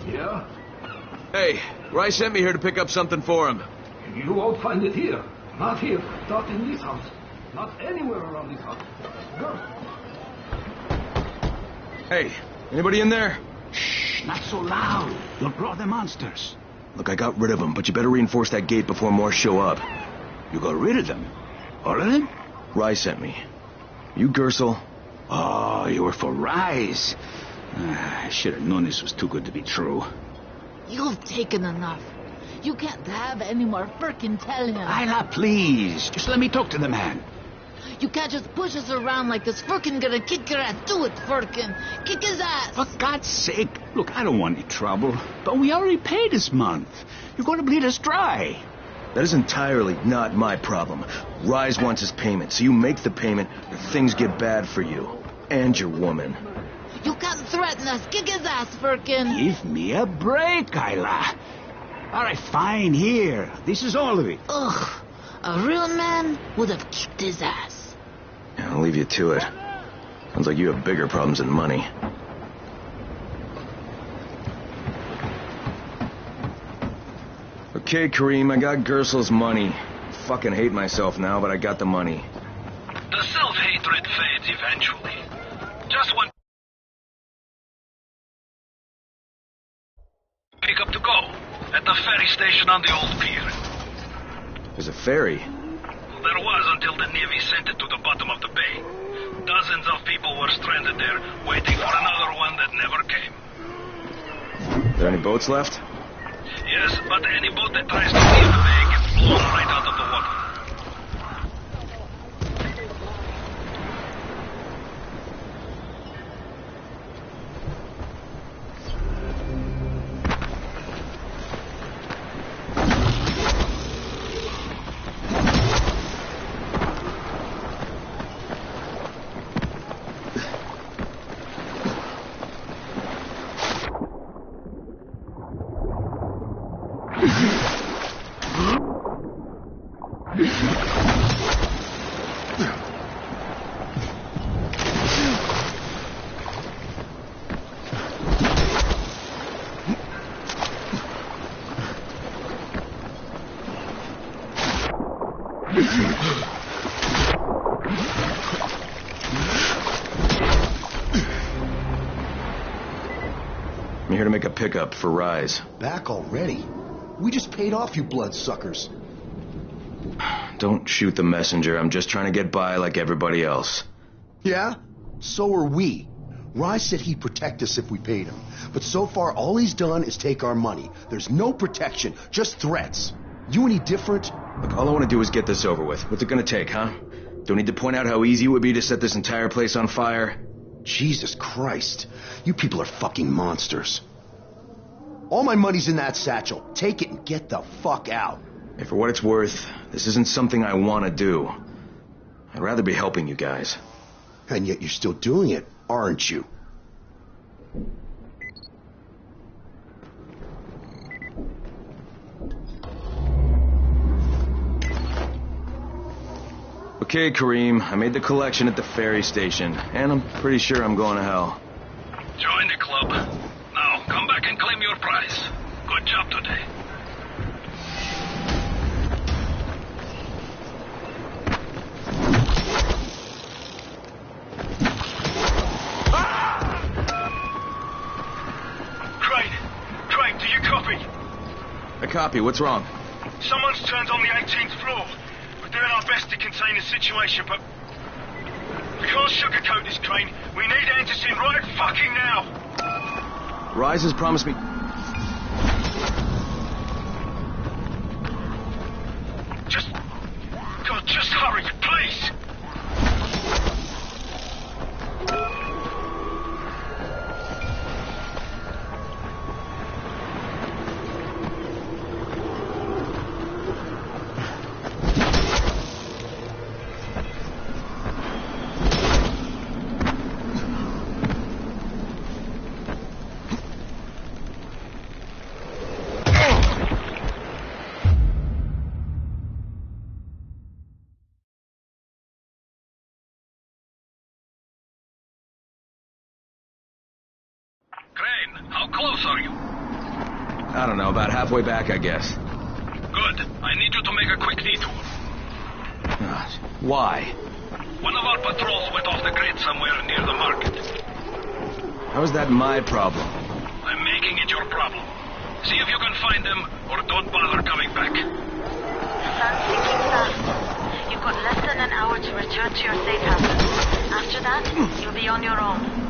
Yeah? Hey, Rice sent me here to pick up something for him. You won't find it here. Not here. Not in this house. Not anywhere around this house. Go. Hey, anybody in there? Shh, not so loud. You'll draw the monsters. Look, I got rid of them, but you better reinforce that gate before more show up. You got rid of them? All of them? Rice sent me. You Gersel? Oh, you were for Rise. I should have known this was too good to be true. You've taken enough. You can't have any more. Firkin, tell him. Isla, please. Just let me talk to the man. You can't just push us around like this. Firkin gonna kick your ass. Do it, Firkin. Kick his ass. For God's sake. Look, I don't want any trouble. But we already paid this month. You're going to bleed us dry. That is entirely not my problem. Rise wants his payment, so you make the payment or things get bad for you. And your woman. You can't threaten us. Kick his ass, Firkin. Give me a break, Isla. All right, fine, here. This is all of it. Ugh. A real man would have kicked his ass. Yeah, I'll leave you to it. Sounds like you have bigger problems than money. Okay, Kareem, I got Gersel's money. Fucking hate myself now, but I got the money. The self-hatred fades eventually. Just one pick up to go. At the ferry station on the old pier. There's a ferry? There was until the Navy sent it to the bottom of the bay. Dozens of people were stranded there, waiting for another one that never came. Are there any boats left? Yes, but any boat that tries to leave the bay gets blown right out of the water. I'm here to make a pickup for Rise. Back already? We just paid off, you bloodsuckers. Don't shoot the messenger. I'm just trying to get by like everybody else. Yeah? So are we. Rise said he'd protect us if we paid him. But so far, all he's done is take our money. There's no protection, just threats. You any different? Look, all I want to do is get this over with. What's it gonna take, huh? Don't need to point out how easy it would be to set this entire place on fire? Jesus Christ. You people are fucking monsters. All my money's in that satchel. Take it and get the fuck out. Hey, for what it's worth, this isn't something I want to do. I'd rather be helping you guys. And yet you're still doing it, aren't you? Okay, Kareem, I made the collection at the ferry station, and I'm pretty sure I'm going to hell. Join the club. Now, come back and claim your prize. Good job today. Crane, do you copy? I copy. What's wrong? Someone's turned on the 18th floor. We're doing our best to contain the situation, but we can't sugarcoat this, Crane. We need Anderson right fucking now. Rise has promised me... Just hurry, please. close are you? I don't know, about halfway back, I guess. Good. I need you to make a quick detour. Why? One of our patrols went off the grid somewhere near the market. How is that my problem? I'm making it your problem. See if you can find them, or don't bother coming back. The sun's sinking fast. You've got less than an hour to return to your safe house. After that, you'll be on your own.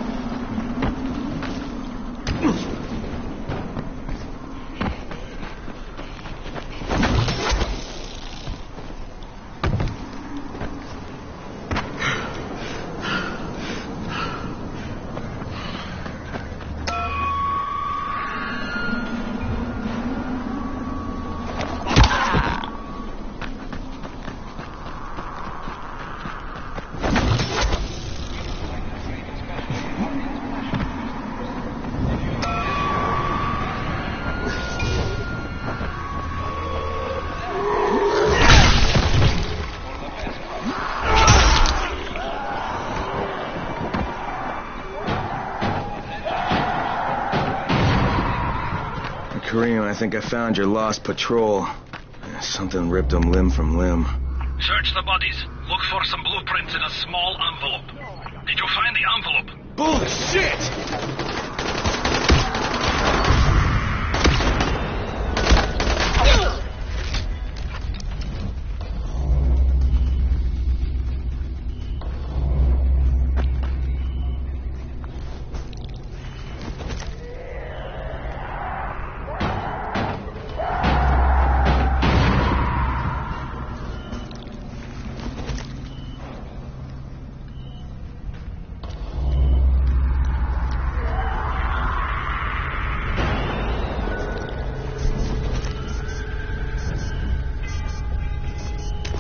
Kareem, I think I found your lost patrol. Something ripped them limb from limb. Search the bodies. Look for some blueprints in a small envelope. Did you find the envelope? Bullshit!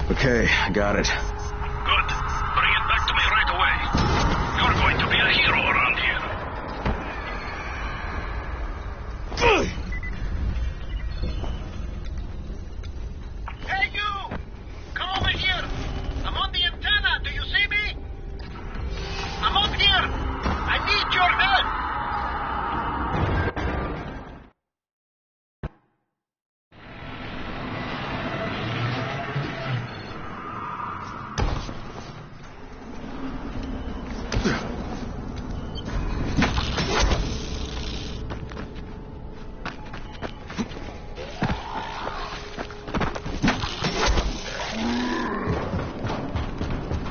Okay, I got it. Good. Bring it back to me right away. You're going to be a hero around here. Hey, you! Come over here! I'm on the antenna. Do you see me? I'm up here. I need your help.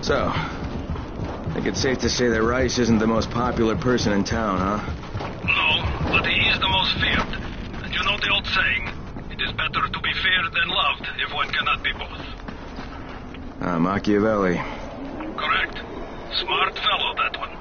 So, I think it's safe to say that Rice isn't the most popular person in town, huh? No, but he is the most feared. And you know the old saying, it is better to be feared than loved if one cannot be both. Machiavelli. Correct. Smart fellow, that one.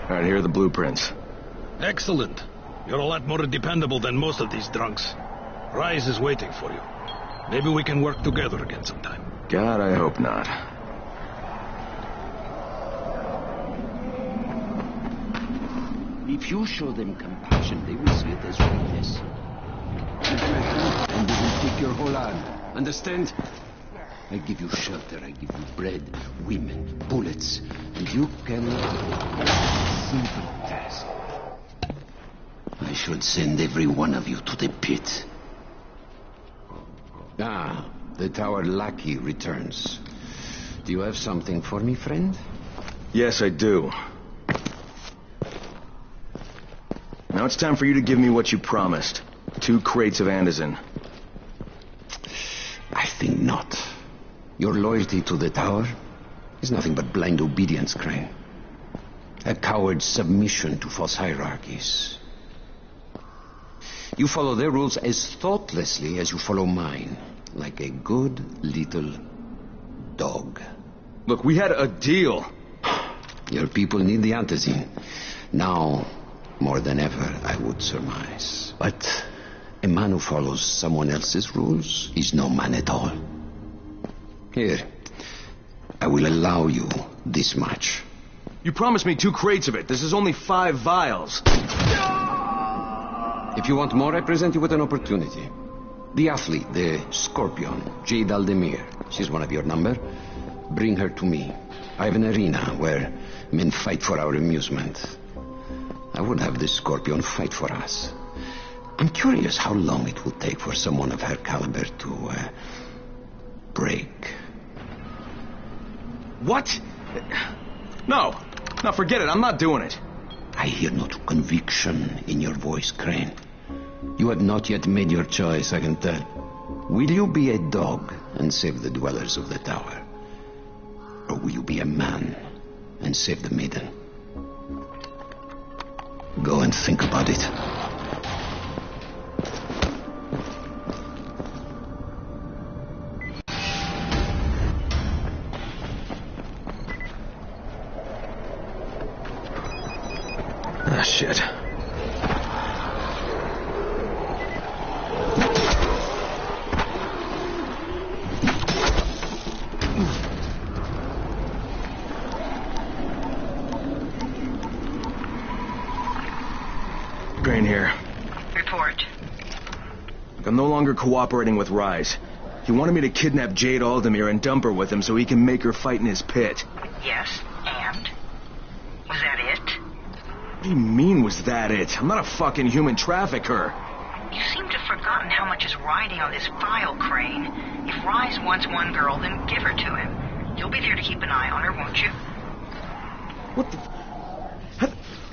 All right, here are the blueprints. Excellent. You're a lot more dependable than most of these drunks. Rise is waiting for you. Maybe we can work together again sometime. God, I hope not. If you show them compassion, they will see it as weakness. And they will take your whole arm. Understand? I give you shelter, I give you bread, women, bullets, and you can... Simple task. I should send every one of you to the pit. Ah, the tower lackey returns. Do you have something for me, friend? Yes, I do. Now it's time for you to give me what you promised. 2 crates of Andazin. Your loyalty to the tower is nothing but blind obedience, Crane. A coward's submission to false hierarchies. You follow their rules as thoughtlessly as you follow mine, like a good little dog. Look, we had a deal. Your people need the antizin. Now, more than ever, I would surmise. But a man who follows someone else's rules is no man at all. Here, I will allow you this much. You promised me 2 crates of it. This is only 5 vials. If you want more, I present you with an opportunity. The athlete, the Scorpion, Jade Aldemir. She's one of your number. Bring her to me. I have an arena where men fight for our amusement. I would have the Scorpion fight for us. I'm curious how long it will take for someone of her caliber to, break. What? No. No, forget it. I'm not doing it. I hear no conviction in your voice, Crane. You have not yet made your choice, I can tell. Will you be a dog and save the dwellers of the tower? Or will you be a man and save the maiden? Go and think about it. Ah, shit. Crane here. Report. Look, I'm no longer cooperating with Rise. He wanted me to kidnap Jade Aldemir and dump her with him so he can make her fight in his pit. Yes, and? Was that it? What do you mean, was that it? I'm not a fucking human trafficker. You seem to have forgotten how much is riding on this file, Crane. If Rise wants one girl, then give her to him. You'll be there to keep an eye on her, won't you?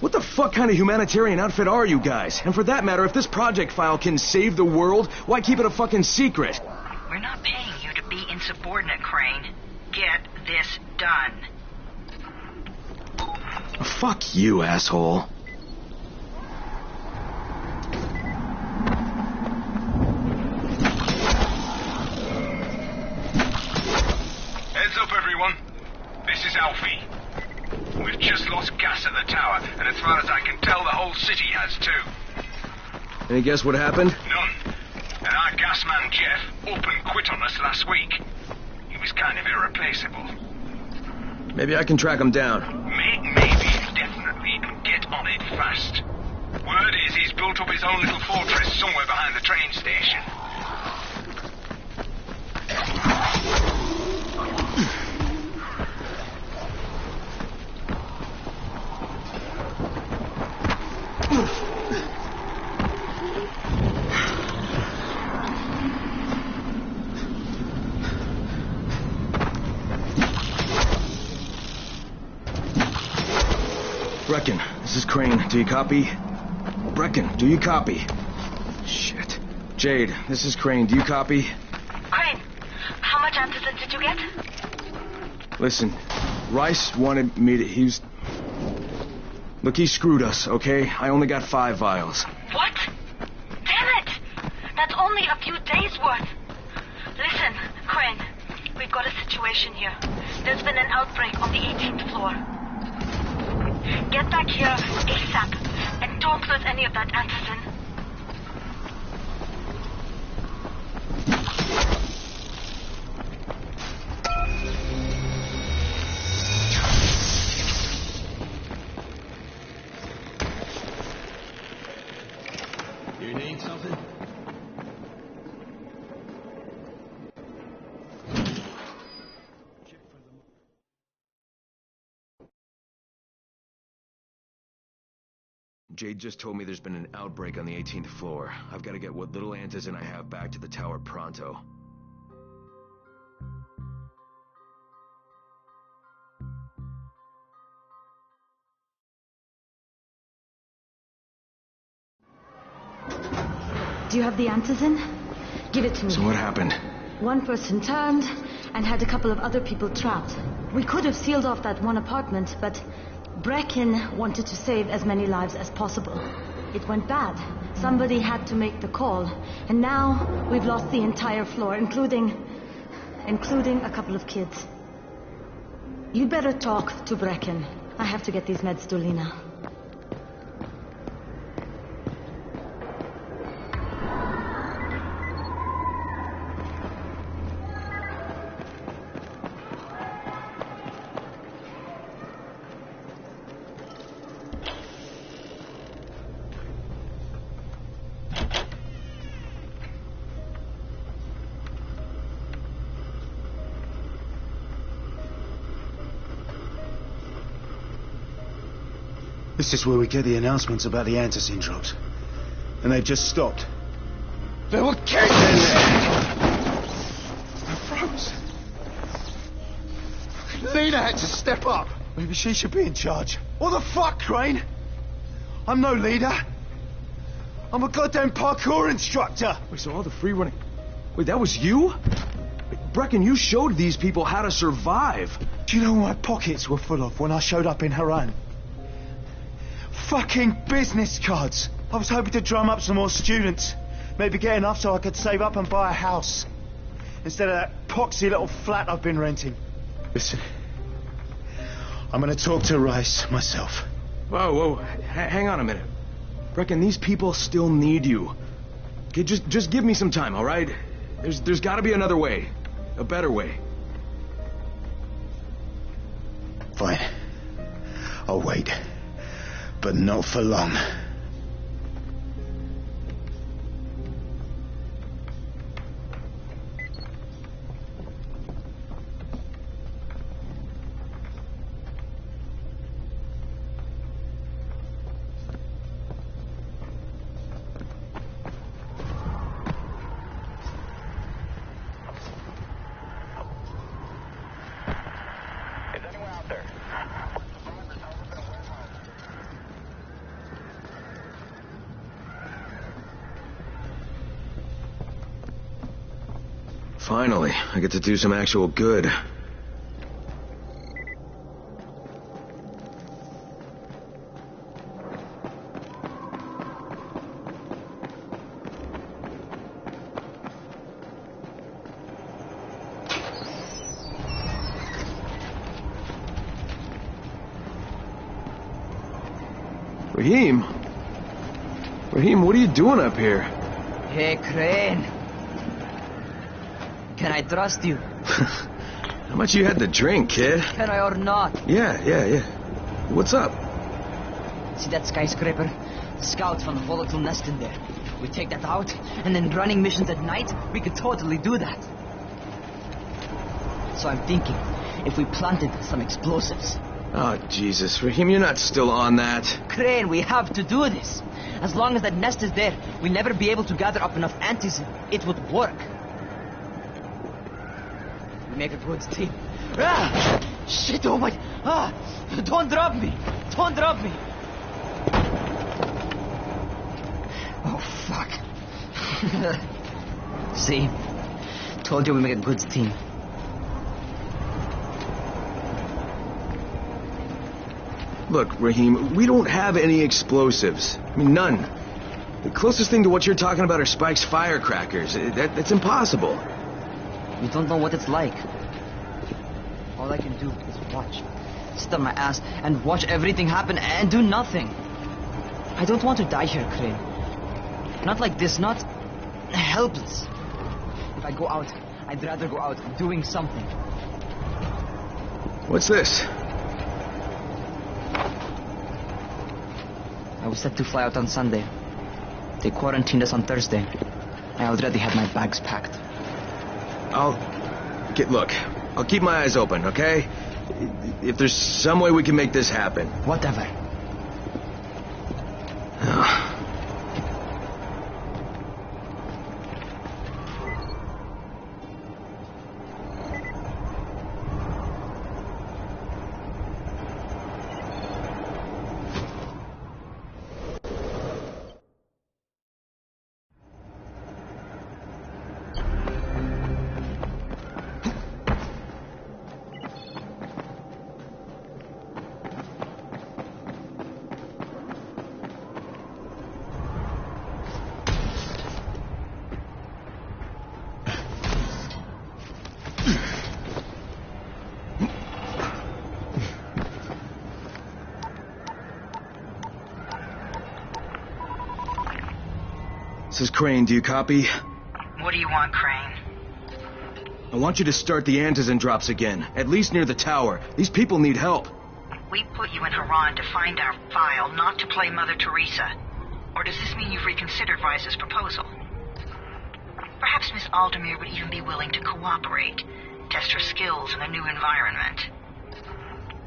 What the fuck kind of humanitarian outfit are you guys? And for that matter, if this project file can save the world, why keep it a fucking secret? We're not paying you to be insubordinate, Crane. Get this done. Fuck you, asshole. Heads up, everyone. This is Alfie. We've just lost gas at the tower, and as far as I can tell, the whole city has too. Any guess what happened? None. And our gas man, Jeff, up and quit on us last week. He was kind of irreplaceable. Maybe I can track him down. Maybe, definitely, and get on it fast. Word is he's built up his own little fortress somewhere behind the train station. Brecken, this is Crane. Do you copy? Brecken, do you copy? Shit. Jade, this is Crane. Do you copy? Crane, how much antizin did you get? Listen, Rice wanted me to... Look, he screwed us, okay? I only got 5 vials. What? Damn it! That's only a few days' worth. Listen, Crane, we've got a situation here. There's been an outbreak on the 18th floor. Get back here ASAP, and don't lose any of that antizin. You need something? Jade just told me there's been an outbreak on the 18th floor. I've got to get what little antizin I have back to the tower pronto. Do you have the antizin? Give it to me. So what happened? One person turned, and had a couple of other people trapped. We could have sealed off that one apartment, but Brecken wanted to save as many lives as possible. It went bad. Somebody had to make the call, and now we've lost the entire floor, including a couple of kids. You'd better talk to Brecken. I have to get these meds to Lena. This is where we get the announcements about the antizin drops. And they've just stopped. There were kids in there! I froze. Lena had to step up. Maybe she should be in charge. What the fuck, Crane? I'm no leader. I'm a goddamn parkour instructor. Wait, so all the free running... Wait, that was you? Wait, Brecken, you showed these people how to survive. Do you know what my pockets were full of when I showed up in Haran? Fucking business cards. I was hoping to drum up some more students. Maybe get enough so I could save up and buy a house. Instead of that poxy little flat I've been renting. Listen. I'm gonna talk to Rice myself. Whoa. Hang on a minute. Brecken, these people still need you. Okay, just give me some time, all right? There's gotta be another way. A better way. Fine. I'll wait. But not for long. Finally, I get to do some actual good. Raheem, what are you doing up here? Hey, Crane. Can I trust you? How much you had to drink, kid? Can I or not? Yeah. What's up? See that skyscraper? The scouts found a volatile nest in there. We take that out, and then running missions at night, we could totally do that. So I'm thinking, if we planted some explosives. Oh, Jesus. Raheem, you're not still on that. Crane, we have to do this. As long as that nest is there, we'll never be able to gather up enough antizin. It would work. We make a good team. Ah! Shit, oh my... Ah! Don't drop me! Don't drop me! Oh, fuck. See? Told you we make a good team. Look, Raheem, we don't have any explosives. I mean, none. The closest thing to what you're talking about are Spike's firecrackers. That's impossible. You don't know what it's like. All I can do is watch. Sit on my ass and watch everything happen and do nothing. I don't want to die here, Crane. Not like this, not helpless. If I go out, I'd rather go out doing something. What's this? I was set to fly out on Sunday. They quarantined us on Thursday. I already had my bags packed. Look, I'll keep my eyes open, okay? If there's some way we can make this happen. Whatever. This is Crane. Do you copy? What do you want, Crane? I want you to start the Antizin drops again, at least near the tower. These people need help. We put you in Haran to find our file, not to play Mother Teresa. Or does this mean you've reconsidered Rice's proposal? Perhaps Miss Aldemir would even be willing to cooperate, test her skills in a new environment.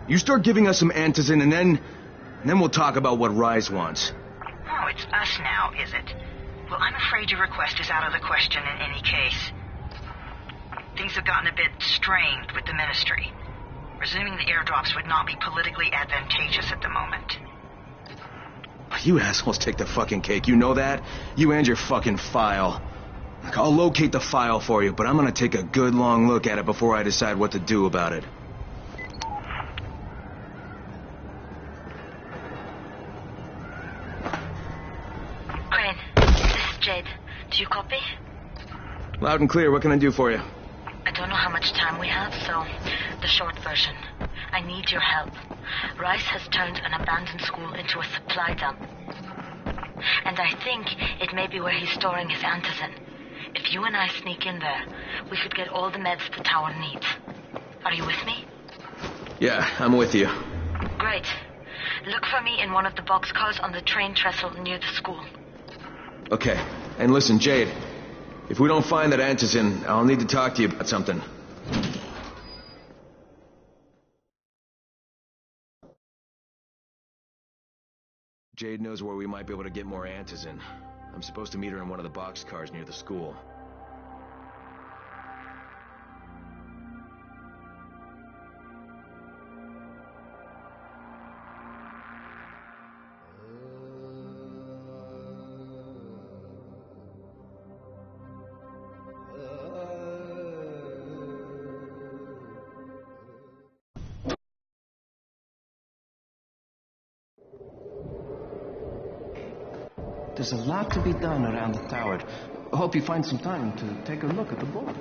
You start giving us some Antizin, and then we'll talk about what Rise wants. Oh, it's us now, is it? Well, I'm afraid your request is out of the question in any case. Things have gotten a bit strained with the Ministry. Resuming the airdrops would not be politically advantageous at the moment. You assholes take the fucking cake, you know that? You and your fucking file. Look, I'll locate the file for you, but I'm gonna take a good long look at it before I decide what to do about it. Crane, this is Jade. Do you copy? Loud and clear, what can I do for you? I don't know how much time we have, so the short version. I need your help. Rice has turned an abandoned school into a supply dump. And I think it may be where he's storing his Antizin. If you and I sneak in there, we could get all the meds the tower needs. Are you with me? Yeah, I'm with you. Great. Look for me in one of the boxcars on the train trestle near the school. Okay. And listen, Jade. If we don't find that Antizin, I'll need to talk to you about something. Jade knows where we might be able to get more Antizin. I'm supposed to meet her in one of the boxcars near the school. There's a lot to be done around the tower. I hope you find some time to take a look at the board.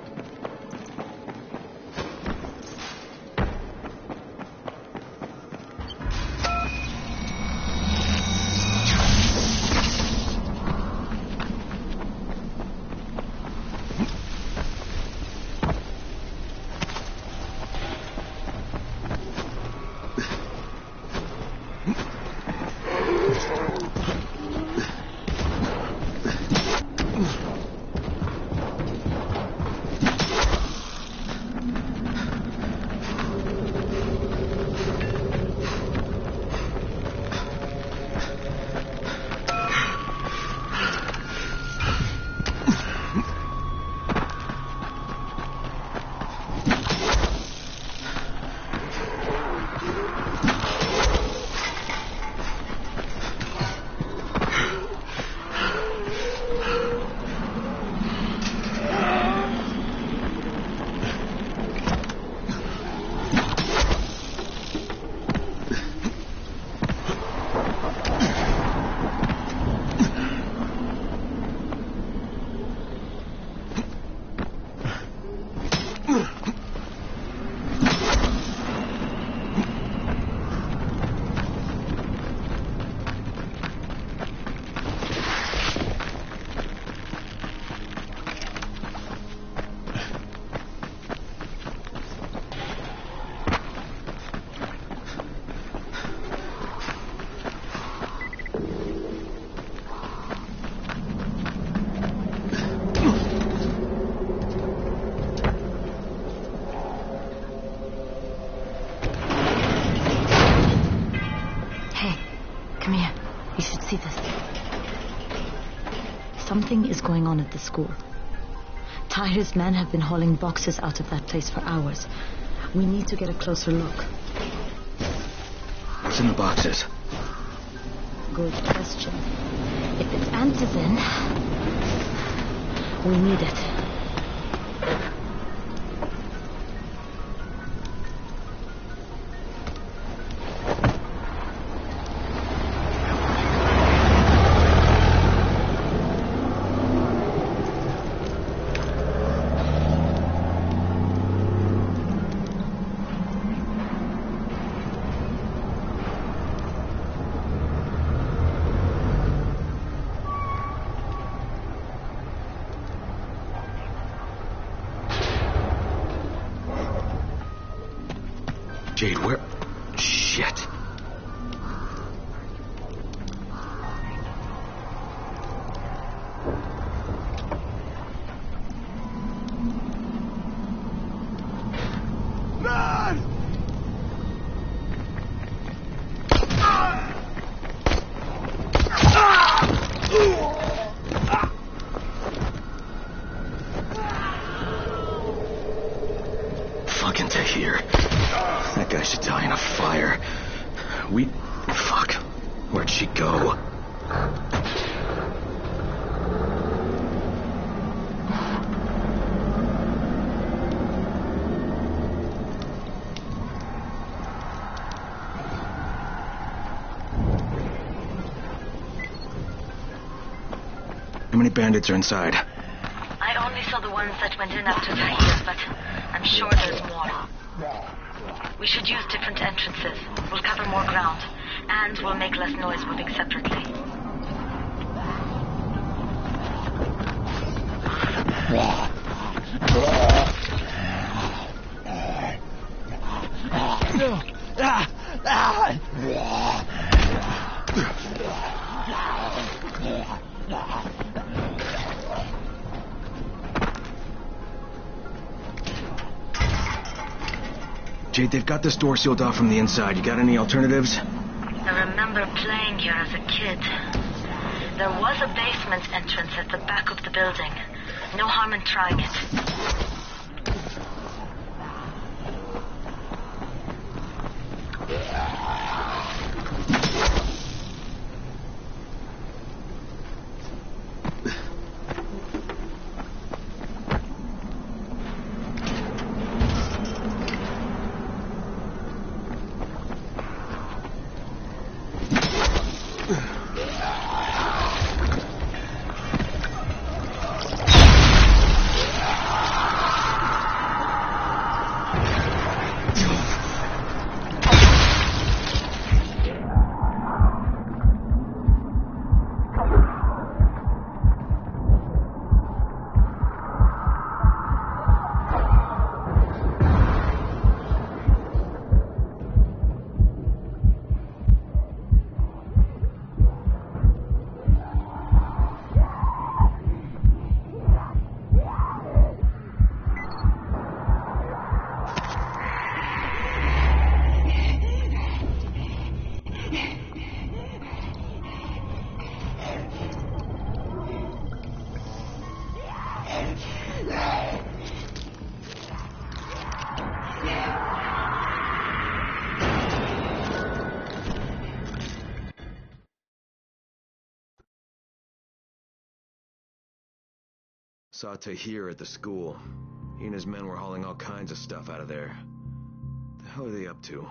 Something is going on at the school. Tahir's men have been hauling boxes out of that place for hours. We need to get a closer look. What's in the boxes? Good question. If it's Antizin, we need it. Jade, where... Shit. Fucking Tahir. That guy should die in a fire. Fuck. Where'd she go? How many bandits are inside? I only saw the ones that went in after Tahir, but I'm sure there's more. We should use different entrances. We'll cover more ground, and we'll make less noise moving separately. Jade, they've got this door sealed off from the inside. You got any alternatives? I remember playing here as a kid. There was a basement entrance at the back of the building. No harm in trying it. Saw Tahir at the school. He and his men were hauling all kinds of stuff out of there. What the hell are they up to?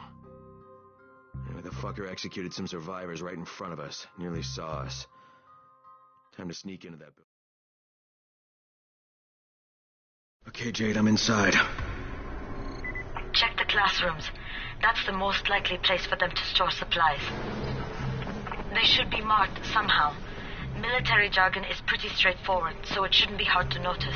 Anyway, the fucker executed some survivors right in front of us. Nearly saw us. Time to sneak into that building. Okay, Jade, I'm inside. Check the classrooms. That's the most likely place for them to store supplies. They should be marked somehow. Military jargon is pretty straightforward, so it shouldn't be hard to notice.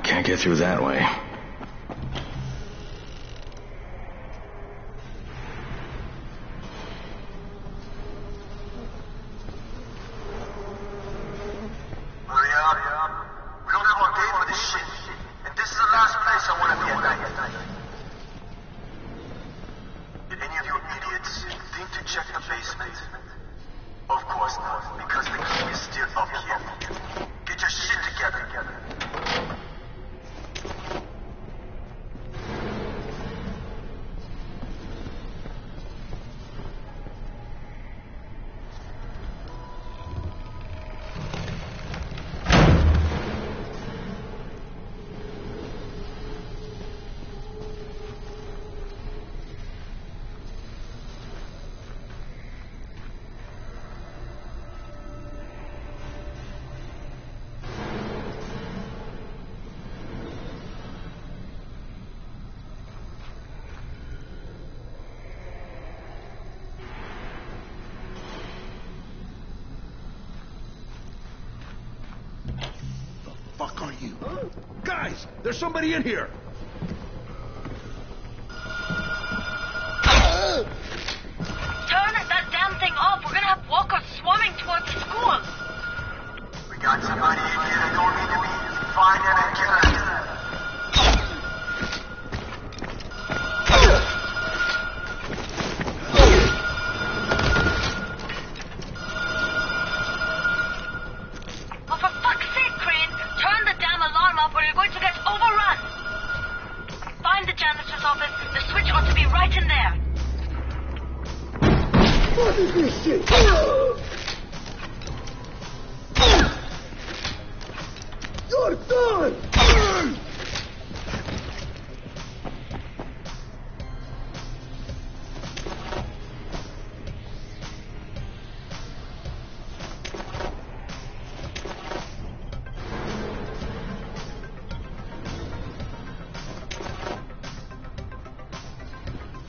Can't get through that way. Hurry up. We don't have a game for this shit. And this is the last place I want to be at night. check the basement? Of course not, because the key is still up here. Get your shit together. Fuck are you? Guys, there's somebody in here. Turn that damn thing off. We're gonna have walkers swarming towards the school. We got somebody in here that don't need to be. Find them and kill them. Oh, for fuck's sake, Crane! Turn the damn alarm off or you're going to get overrun! Find the janitor's office. The switch ought to be right in there. What is this shit? You're done!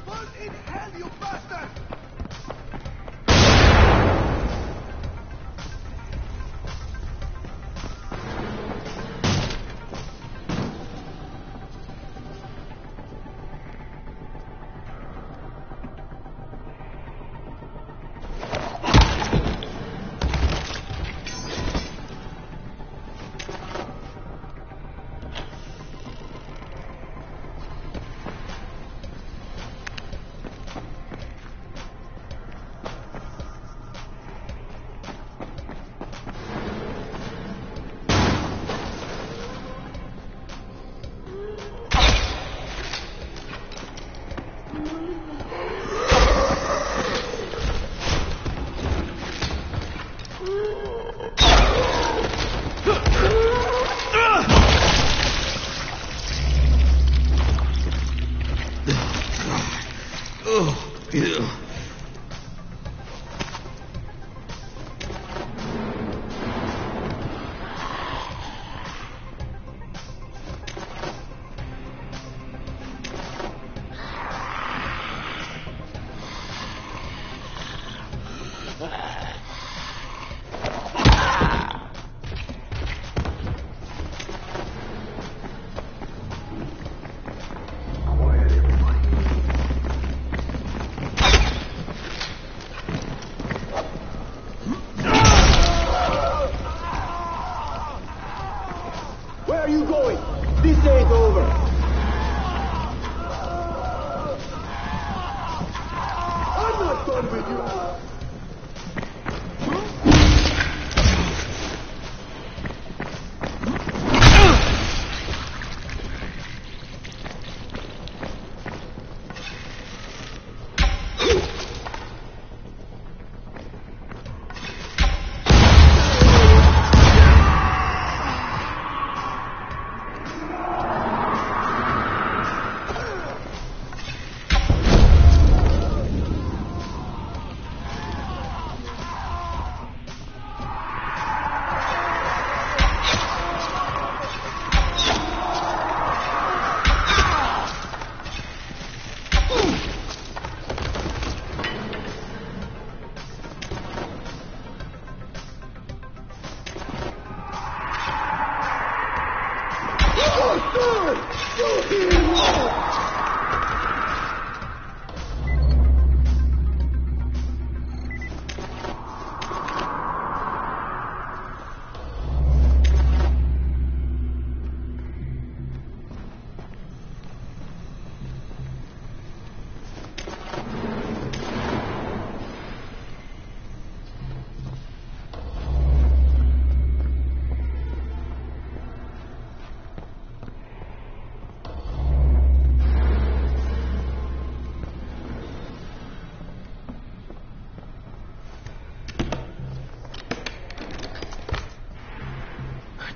What in hell, you bastard? Oh, yeah.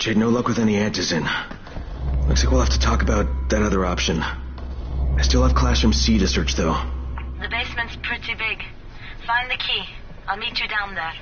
Jade, no luck with any antizin. Looks like we'll have to talk about that other option. I still have Classroom C to search, though. The basement's pretty big. Find the key. I'll meet you down there.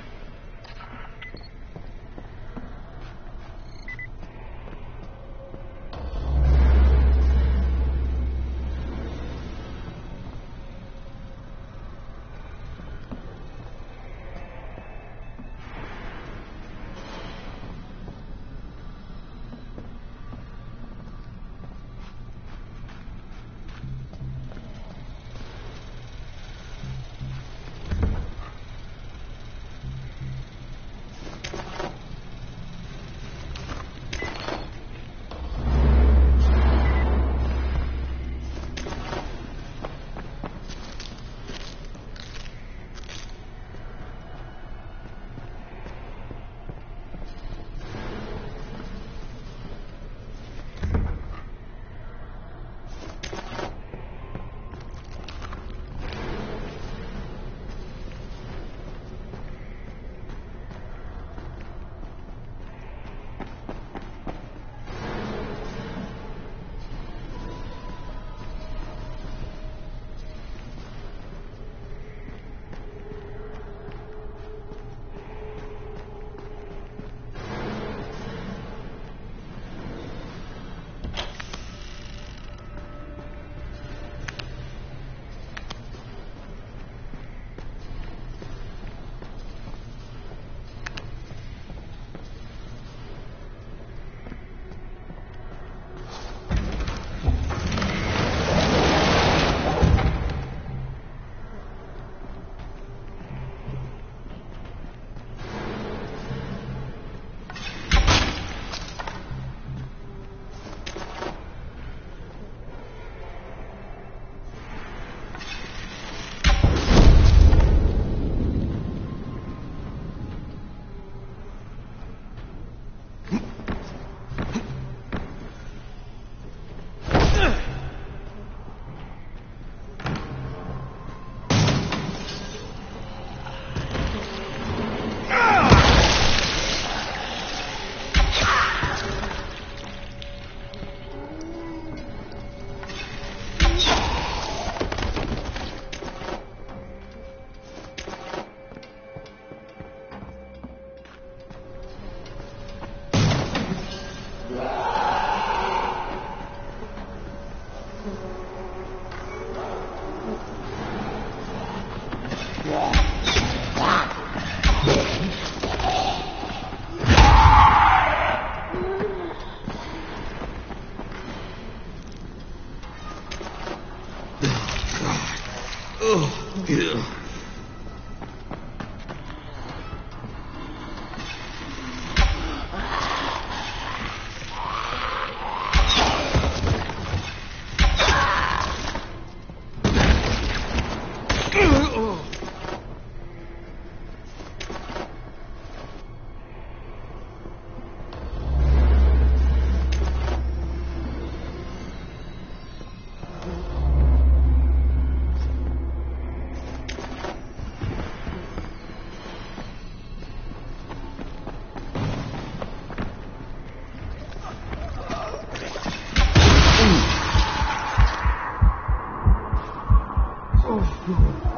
Oh, no.